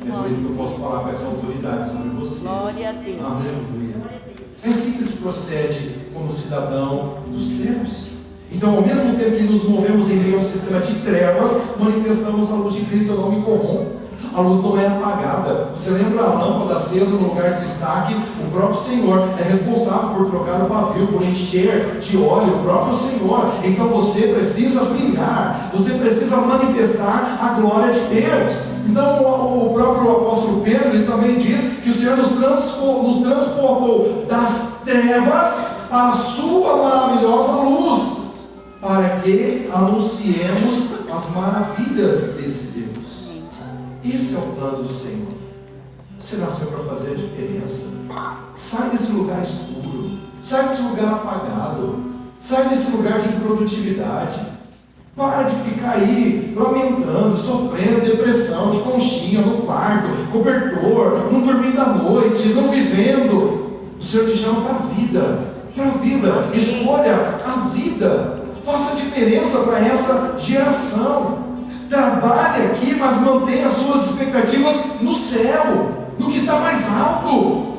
É por isso que eu posso falar com essa autoridade sobre vocês. Glória a Deus. Aleluia. É assim que se procede como cidadão dos céus. Então, ao mesmo tempo que nos movemos em meio a um sistema de trevas, manifestamos a luz de Cristo. Eu não me corrompo. A luz não é apagada. Você lembra a lâmpada acesa no lugar de destaque? O próprio Senhor é responsável por trocar o pavio, por encher de óleo o próprio Senhor. Então você precisa brilhar, você precisa manifestar a glória de Deus. Então o próprio apóstolo Pedro, ele também diz que o Senhor nos transportou das trevas para a sua maravilhosa luz, para que anunciemos as maravilhas desse Deus. Esse é o plano do Senhor. Você nasceu para fazer a diferença. Sai desse lugar escuro, sai desse lugar apagado, sai desse lugar de improdutividade. Para de ficar aí lamentando, sofrendo, depressão, de conchinha no quarto, cobertor, não dormindo à noite, não vivendo. O Senhor te chama para a vida, para a vida. Escolha a vida, faça diferença para essa geração. Trabalhe aqui, mas mantenha as suas expectativas no céu, no que está mais alto.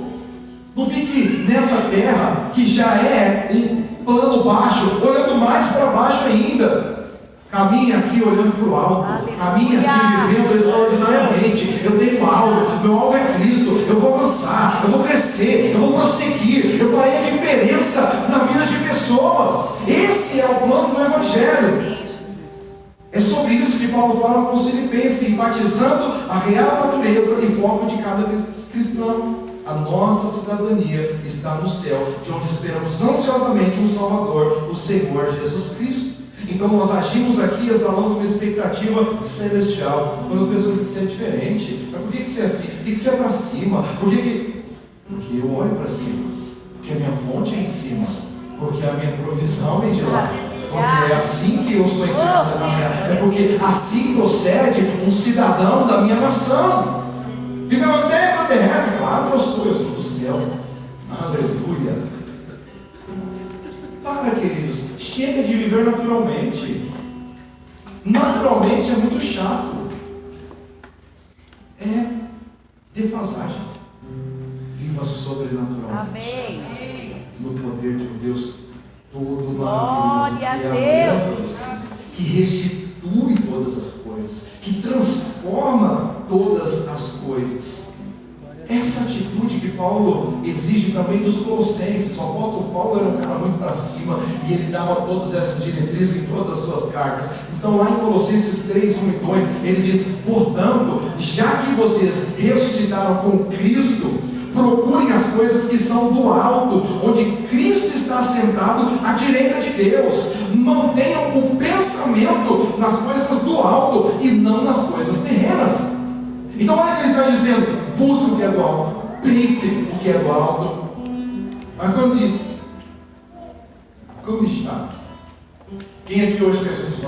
Não fique nessa terra que já é um plano baixo, olhando mais para baixo ainda. Caminhe aqui olhando para o alto. Aleluia. Caminhe aqui vivendo extraordinariamente. Eu tenho alvo, meu alvo é Cristo. Eu vou avançar, eu vou crescer, eu vou prosseguir, eu farei a diferença na vida de pessoas. Esse é o plano do Evangelho. É sobre isso que Paulo fala com os Filipenses, enfatizando a real natureza e foco de cada cristão. A nossa cidadania está no céu, de onde esperamos ansiosamente um Salvador, o Senhor Jesus Cristo. Então nós agimos aqui exalando uma expectativa celestial. Quando as pessoas dizem: é diferente, mas por que você é assim? Por que você é para cima? Porque eu olho para cima, porque a minha fonte é em cima, porque a minha provisão vem de lá. Porque é assim que eu sou ensinado na minha. É porque assim procede um cidadão da minha nação. E você é extraterrestre? Claro que eu sou do céu. Aleluia. Para, queridos, chega de viver naturalmente. Naturalmente é muito chato. É defasagem. Viva sobrenaturalmente. Amém. No poder de um Deus todo Glória maravilhoso, a Deus, que restitui todas as coisas, que transforma todas as coisas. Essa atitude que Paulo exige também dos colossenses. O apóstolo Paulo era um cara muito para cima e ele dava todas essas diretrizes em todas as suas cartas. Então lá em Colossenses 3, 1 e 2, ele diz: portanto, já que vocês ressuscitaram com Cristo, procurem as coisas que são do alto, onde Cristo está sentado à direita de Deus. Mantenham o pensamento nas coisas do alto e não nas coisas terrenas. Então olha o que ele está dizendo: busque o que é do alto, pense o que é do alto. Mas como está? Quem aqui hoje pensa assim: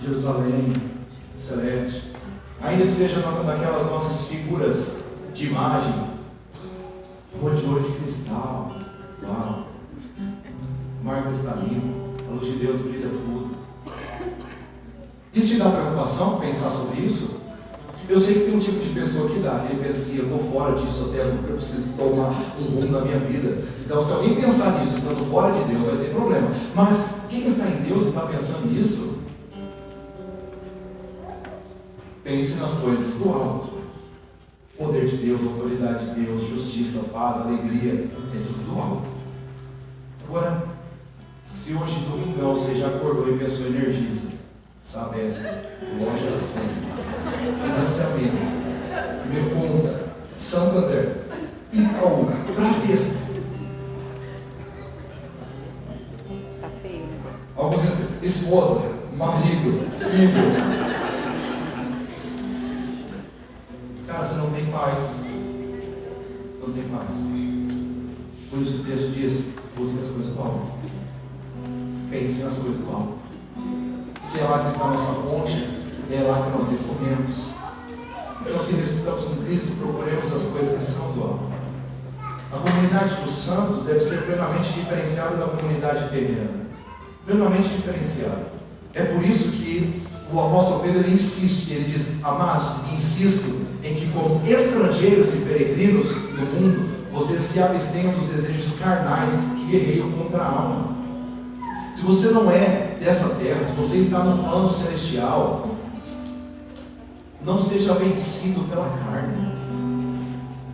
Jerusalém celeste, ainda que seja daquelas nossas figuras de imagem, rua de ouro de cristal, uau, o mar cristalino, a luz de Deus brilha tudo. Isso te dá preocupação, pensar sobre isso? Eu sei que tem um tipo de pessoa que dá, ele pensa assim: eu estou fora disso até porque eu preciso tomar um rumo na minha vida. Então, se alguém pensar nisso, estando fora de Deus, vai ter problema. Mas quem está em Deus e está pensando nisso, pense nas coisas do alto. Poder de Deus, autoridade de Deus, justiça, paz, alegria, é tudo do alto. Agora, se hoje domingão você já acordou e pensou: Energisa, Sabesp, Loja 100, financiamento, meu conta, Santander, Itaú, Bradesco. Tá feio, né? Alguns esposa, marido, filho. Cara, você não tem paz. não tem paz. Por isso que o texto diz: busque as coisas do alto. Pense nas coisas do alto. Se é lá que está a nossa fonte, é lá que nós recorremos. Então, se ressuscitamos com Cristo, procuremos as coisas que são do alto. A comunidade dos santos deve ser plenamente diferenciada da comunidade terrena. Plenamente diferenciada. É por isso que o apóstolo Pedro ele insiste, ele diz: amados, insisto em que como estrangeiros e peregrinos no mundo, vocês se abstenham dos desejos carnais que guerreiam contra a alma. Se você não é dessa terra, se você está no plano celestial, não seja vencido pela carne.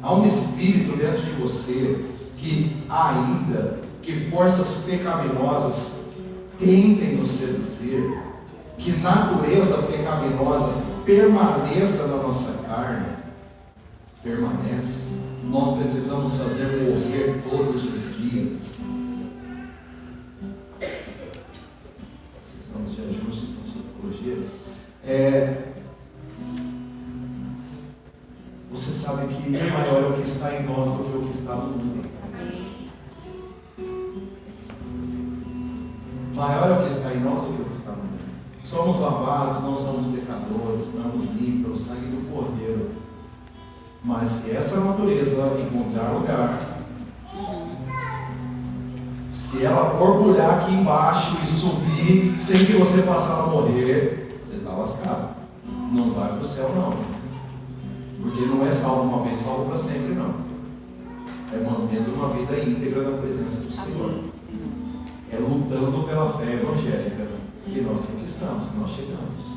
Há um espírito dentro de você que forças pecaminosas tentem nos seduzir, que natureza pecaminosa permaneça na nossa carne. Permanece. Nós precisamos fazer morrer todos os dias. Precisamos de ajustes na psicologia. Você sabe que maior é o que está em nós do que o que está no mundo. Maior é o que está em nós do que o que está no mundo. Somos lavados, não somos pecadores, estamos limpos pelo sangue do Cordeiro. Mas se essa natureza encontrar lugar, se ela borbulhar aqui embaixo e subir sem que você faça ela morrer, você está lascado. Não vai para o céu não. Porque não é salvo uma vez, salvo para sempre não. É mantendo uma vida íntegra na presença do Senhor. É lutando pela fé evangélica que nós conquistamos, que nós chegamos.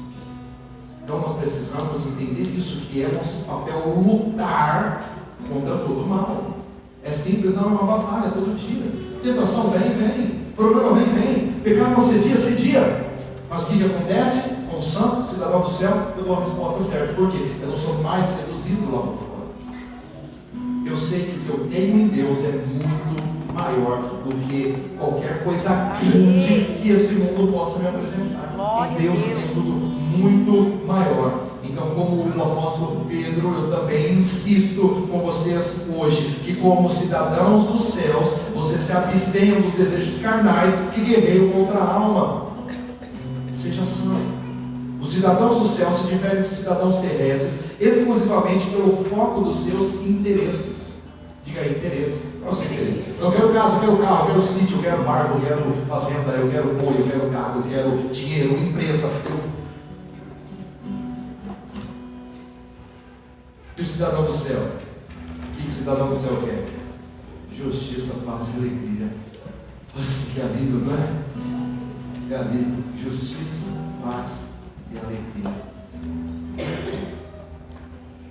Então nós precisamos entender isso, que é nosso papel lutar contra todo o mal. É simples, não é uma batalha todo dia. Tentação vem. Problema vem. Pecado não cedia. Mas o que acontece? Com o santo, cidadão do céu, eu dou a resposta certa. Por quê? Eu não sou mais seduzido lá por fora. Eu sei que o que eu tenho em Deus é muito maior do que qualquer coisa grande que esse mundo possa me apresentar. Em Deus eu tenho tudo muito maior. Então, como o apóstolo Pedro, eu também insisto com vocês hoje, que como cidadãos dos céus, vocês se abstenham dos desejos carnais que guerreiam contra a alma. Seja santo. Os cidadãos do céu se diferem dos cidadãos terrestres exclusivamente pelo foco dos seus interesses. Diga aí, interesse. Qual é o seu interesse? Eu quero casa, eu quero carro, eu quero sítio, eu quero barco, eu quero fazenda, eu quero boi, eu quero gado, eu quero dinheiro, empresa. E o cidadão do céu? O que o cidadão do céu quer? Justiça, paz e alegria. Nossa, que alívio, não é? Que alívio. Justiça, paz e alegria.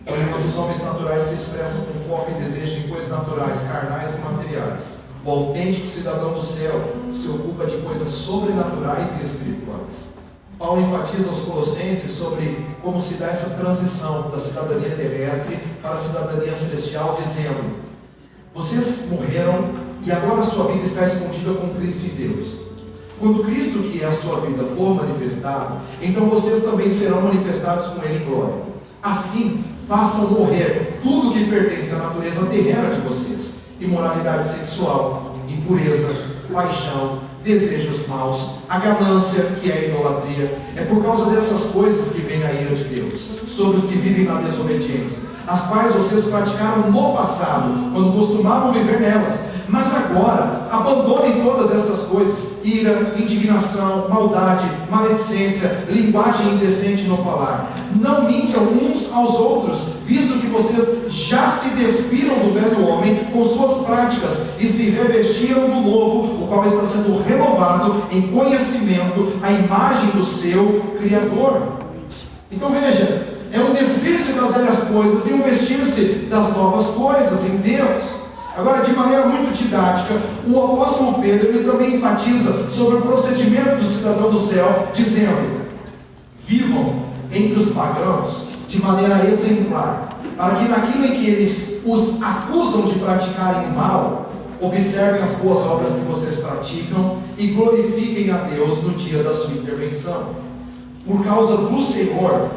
Então, enquanto os homens naturais se expressam com foco e desejo em coisas naturais, carnais e materiais, o autêntico cidadão do céu se ocupa de coisas sobrenaturais e espirituais. Paulo enfatiza aos Colossenses sobre como se dá essa transição da cidadania terrestre para a cidadania celestial, dizendo: vocês morreram e agora a sua vida está escondida com Cristo em Deus. Quando Cristo, que é a sua vida, for manifestado, então vocês também serão manifestados com Ele em glória. Assim, façam morrer tudo que pertence à natureza terrena de vocês: imoralidade sexual, impureza, paixão, desejos maus, a ganância, que é a idolatria. É por causa dessas coisas que vem a ira de Deus sobre os que vivem na desobediência, as quais vocês praticaram no passado, quando costumavam viver nelas. Mas agora, abandonem todas essas coisas: ira, indignação, maldade, maledicência, linguagem indecente no falar. Não mintam uns aos outros, visto que vocês já se despiram do velho homem com suas práticas e se revestiram do novo, o qual está sendo renovado em conhecimento à imagem do seu Criador. Então veja, é um despir-se das velhas coisas e um vestir-se das novas coisas em Deus. Agora, de maneira muito didática, o apóstolo Pedro ele também enfatiza sobre o procedimento do cidadão do céu, dizendo: vivam entre os pagãos de maneira exemplar, para que naquilo em que eles os acusam de praticarem o mal, observem as boas obras que vocês praticam e glorifiquem a Deus no dia da sua intervenção. Por causa do Senhor,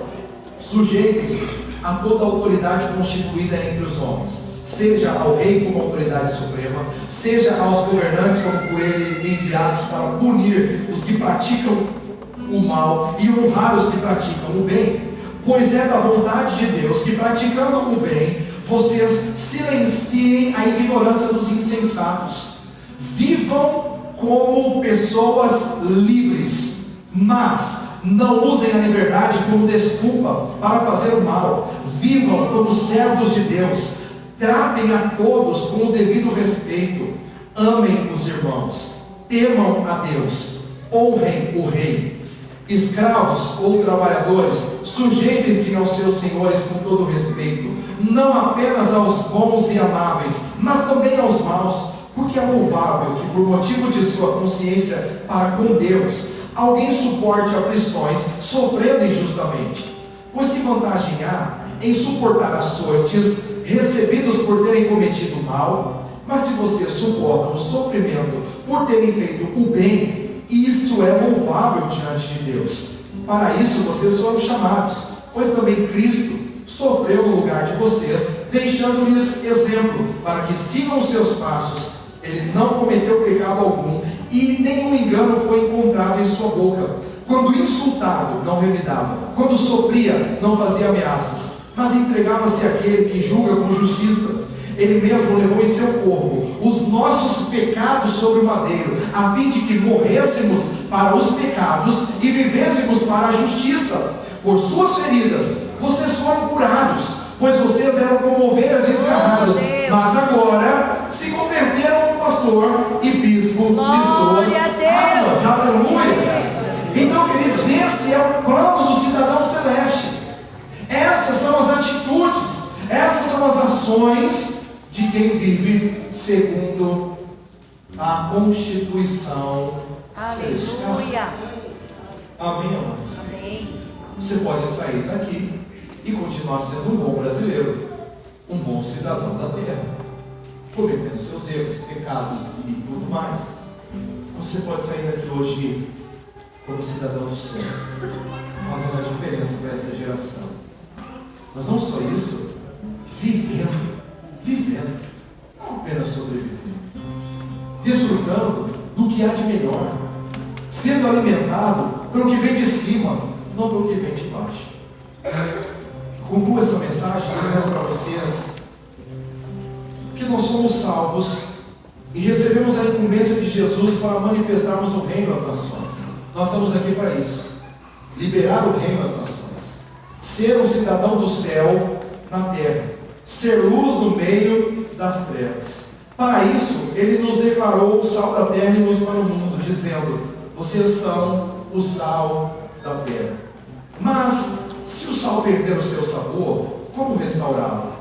sujeitem-se a toda autoridade constituída entre os homens, seja ao rei como autoridade suprema, seja aos governantes como por ele enviados para punir os que praticam o mal e honrar os que praticam o bem. Pois é da vontade de Deus que, praticando o bem, vocês silenciem a ignorância dos insensatos. Vivam como pessoas livres, mas não usem a liberdade como desculpa para fazer o mal. Vivam como servos de Deus. Tratem a todos com o devido respeito. Amem os irmãos. Temam a Deus. Honrem o rei. Escravos ou trabalhadores, sujeitem-se aos seus senhores com todo respeito, não apenas aos bons e amáveis, mas também aos maus, porque é louvável que, por motivo de sua consciência para com Deus, alguém suporte aflições, sofrendo injustamente. Pois que vantagem há em suportar açoites recebidos por terem cometido o mal? Mas se vocês suportam o sofrimento por terem feito o bem, isso é louvável diante de Deus. Para isso vocês foram chamados, pois também Cristo sofreu no lugar de vocês, deixando-lhes exemplo, para que sigam os seus passos. Ele não cometeu pecado algum, e nenhum engano foi encontrado em sua boca. Quando insultado, não revidava. Quando sofria, não fazia ameaças, mas entregava-se àquele que julga com justiça. Ele mesmo levou em seu corpo os nossos pecados sobre o madeiro, a fim de que morrêssemos para os pecados e vivêssemos para a justiça. Por suas feridas, vocês foram curados, pois vocês eram como ovelhas desgarradas, mas agora se converteram ao pastor e bispo de suas almas. Aleluia! Então, queridos, esse é o plano do cidadão celeste. Essas são as atitudes, essas são as ações de quem vive segundo a Constituição celestial. Amém, amados? Amém. Você pode sair daqui e continuar sendo um bom brasileiro, um bom cidadão da terra, cometendo seus erros, pecados e tudo mais. Você pode sair daqui hoje como cidadão do céu, fazendo a diferença para essa geração. Mas não só isso, vivendo, não apenas sobrevivendo, desfrutando do que há de melhor, sendo alimentado pelo que vem de cima, não pelo que vem de baixo. Concluo essa mensagem dizendo para vocês que nós somos salvos e recebemos a incumbência de Jesus para manifestarmos o reino às nações. Nós estamos aqui para isso, liberar o reino às nações, ser um cidadão do céu na terra, ser luz no meio das trevas. Para isso, Ele nos declarou o sal da terra e nos para o mundo, dizendo: vocês são o sal da terra. Mas, se o sal perder o seu sabor, como restaurá-lo?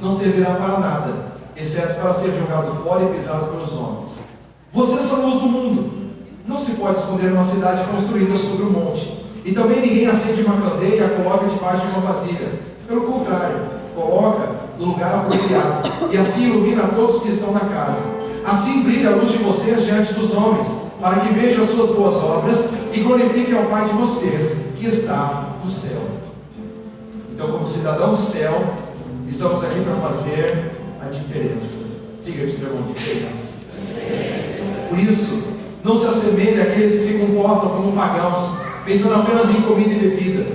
Não servirá para nada, exceto para ser jogado fora e pisado pelos homens. Vocês são luz do mundo. Não se pode esconder uma cidade construída sobre um monte. E também ninguém acende uma candeia e a coloca debaixo de uma vasilha. Pelo contrário, coloca no lugar apropriado, e assim ilumina todos que estão na casa. Assim brilha a luz de vocês diante dos homens, para que vejam as suas boas obras e glorifiquem ao Pai de vocês, que está no céu. Então, como cidadão do céu, estamos aqui para fazer a diferença. Diga para o seu irmão: diferença. Por isso, não se assemelhe àqueles que se comportam como pagãos, pensando apenas em comida e bebida.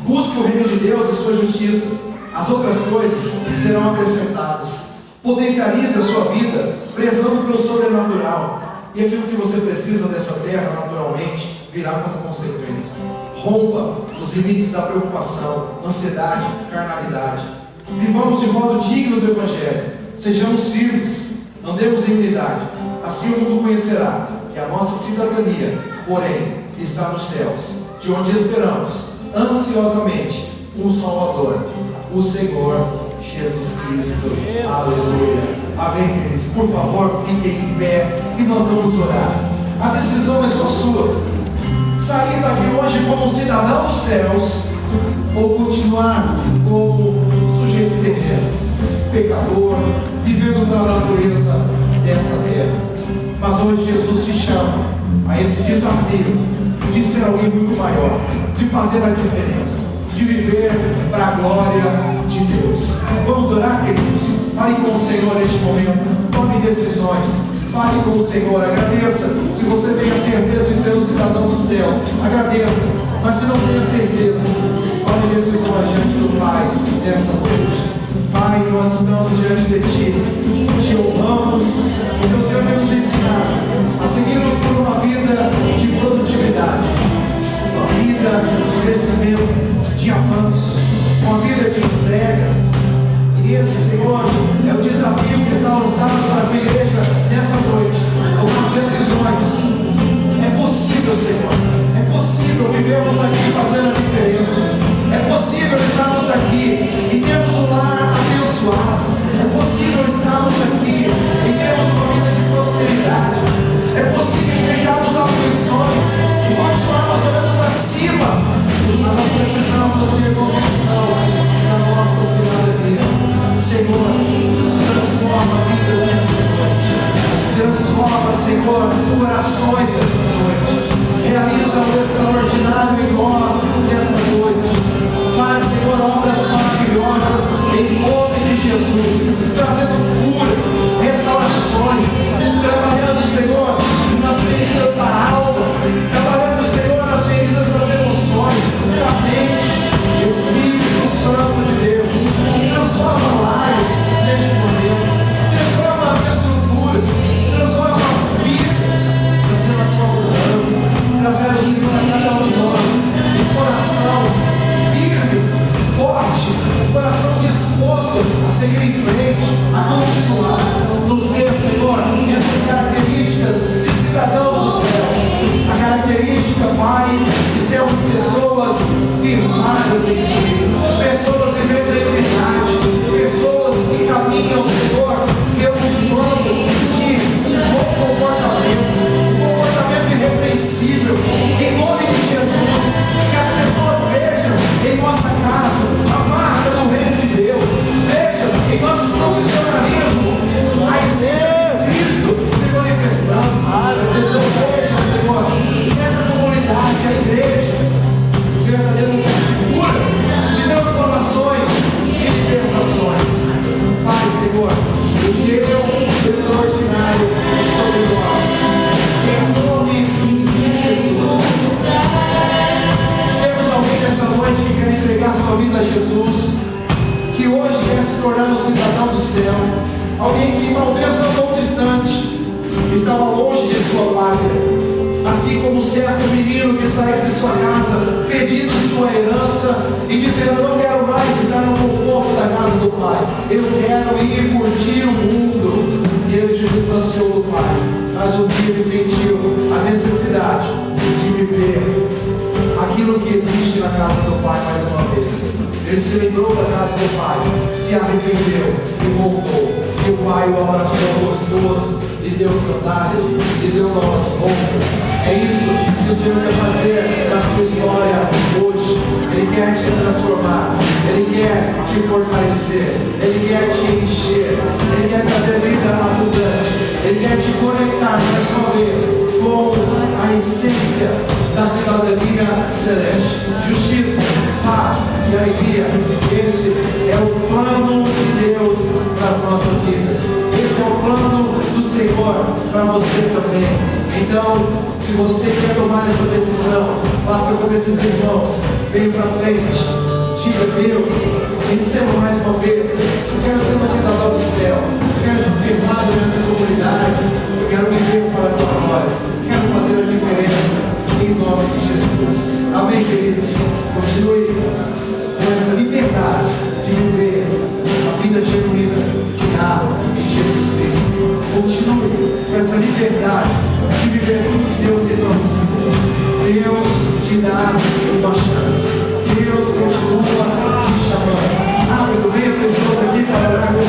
Busque o reino de Deus e sua justiça. As outras coisas serão acrescentadas. Potencialize a sua vida, prezando pelo sobrenatural. E aquilo que você precisa dessa terra, naturalmente, virá como consequência. Rompa os limites da preocupação, ansiedade, carnalidade. Vivamos de modo digno do Evangelho. Sejamos firmes, andemos em unidade. Assim o mundo conhecerá que a nossa cidadania, porém, está nos céus, de onde esperamos ansiosamente um Salvador, o Senhor Jesus Cristo. Aleluia. Amém, queridos? Por favor, fiquem em pé e nós vamos orar. A decisão é só sua. Sair daqui hoje como cidadão dos céus, ou continuar como sujeito terreno, pecador, vivendo na natureza desta terra. Mas hoje Jesus te chama a esse desafio de ser alguém muito maior, de fazer a diferença. de viver para a glória de Deus. Vamos orar, queridos? Fale com o Senhor neste momento. Tome decisões. Fale com o Senhor. Agradeça. Se você tem a certeza de ser um cidadão dos céus, agradeça. Mas se não tem a certeza, tome decisões diante do Pai nessa noite. Pai, nós estamos diante de Ti, Te honramos, porque o Senhor tem nos ensinado a seguirmos por uma vida de produtividade, uma vida de crescimento, de avanço, uma vida de entrega. E esse, Senhor, é o desafio que está lançado para a igreja nessa noite. Tomar decisões. É possível, Senhor. É possível vivermos aqui fazendo a diferença. É possível estarmos aqui e termos um lar abençoado. É possível estarmos aqui e termos uma vida de prosperidade. É possível enfrentarmos aflições e continuarmos olhando para cima. Mas nós precisamos ter convicção na nossa cidadania. Senhor, transforma vidas nesta noite. Transforma, Senhor, corações nesta noite. Realiza o extraordinário em nós nesta noite. Faz, Senhor, obras maravilhosas em nome de Jesus, trazendo curas, restaurações, trabalhando, Senhor, nas feridas da alma, trabalhando, Senhor, nas feridas das emoções, da mente. Espírito Santo de Deus, transforma lares neste momento, transforma estruturas, transforma vidas, trazendo a tua mudança, trazendo, Senhor, a cada um de nós um coração firme, forte, um coração disposto a seguir em frente, a continuar. Nos dê, Senhor, essas características de cidadãos dos céus, a característica, Pai, de sermos pessoas firmadas em Ti, pessoas vivendo a equidade, pessoas que caminham, Senhor, pelo plano de bom comportamento, um comportamento irrepreensível, em nome de Jesus, que as pessoas vejam em nossa casa a marca do reino de Deus, vejam em nosso profissionalismo a essência de Cristo se manifestando. As pessoas vejam, Senhor, nessa comunidade, a igreja, o verdadeiro cura de transformações e libertações. Faz, Senhor, o teu extraordinário sobre nós, em nome de Jesus. Temos alguém nessa noite que quer entregar sua vida a Jesus, que hoje quer se tornar um cidadão do céu, alguém que talvez andou distante, estava longe de sua pátria, assim como certo menino que saiu de sua casa pedindo sua herança e dizendo: eu não quero mais estar no conforto da casa do Pai, eu quero ir curtir o mundo. E ele se distanciou do Pai, mas um dia ele sentiu a necessidade de viver aquilo que existe na casa do Pai mais uma vez. Ele se lembrou da casa do Pai, se arrependeu e voltou. E o Pai o abraçou gostoso, lhe deu sandálias, lhe deu novas roupas. É isso que o Senhor quer fazer na sua história hoje. Ele quer te transformar, Ele quer te fortalecer, Ele quer te encher, Ele quer trazer vida abundante, Ele quer te conectar mais uma vez com a essência da cidadania celeste. Justiça, paz e alegria. Esse é o plano de Deus para as nossas vidas. Esse é o plano do Senhor para você também. Então, se você quer tomar essa decisão, faça como esses irmãos. Venha para frente. Diga: Deus, me receba mais uma vez. Eu quero ser um cidadão do céu. Eu quero estar firmado nessa comunidade. Eu quero viver para a tua glória. Eu quero fazer a diferença em nome de Jesus. Amém, queridos? Continue com essa liberdade de viver a vida genuína que há em Jesus Cristo. Continue com essa liberdade de viver tudo que Deus te prometido. Deus te dá uma chance. Deus continua te chamando. Rápido, venha pessoas aqui para orar com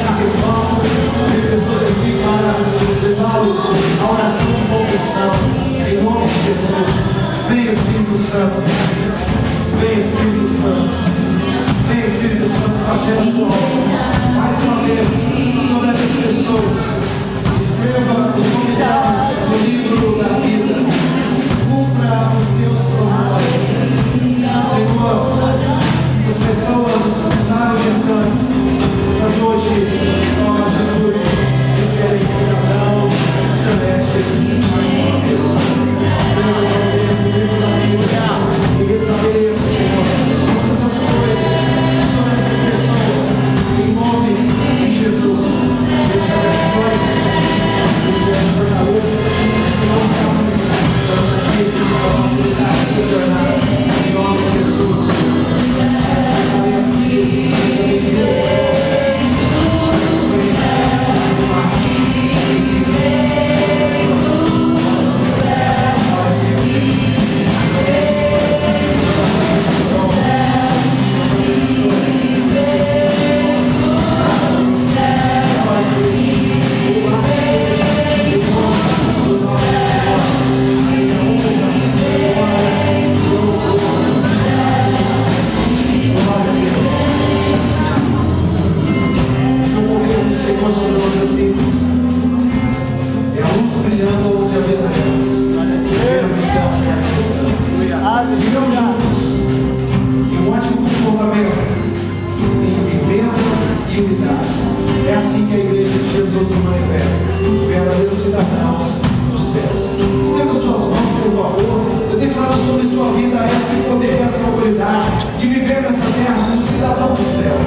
assim que a igreja de Jesus se manifesta, verdadeiros cidadãos dos céus. Estenda suas mãos, por favor. Eu declaro sobre sua vida esse poder e essa autoridade de viver nessa terra como cidadão do céu.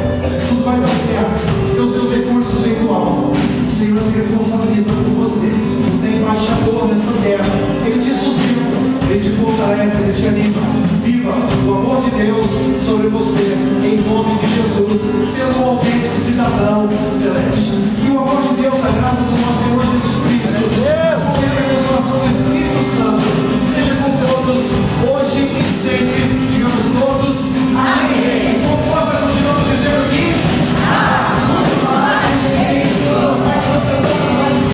Tudo vai dar certo, porque os seus recursos vêm do alto. O Senhor se responsabiliza por você. Você é embaixador nessa terra. Ele te sustenta, Ele te fortalece, Ele te anima. Viva o amor de Deus sobre você, em nome de Jesus, sendo um autêntico cidadão celeste.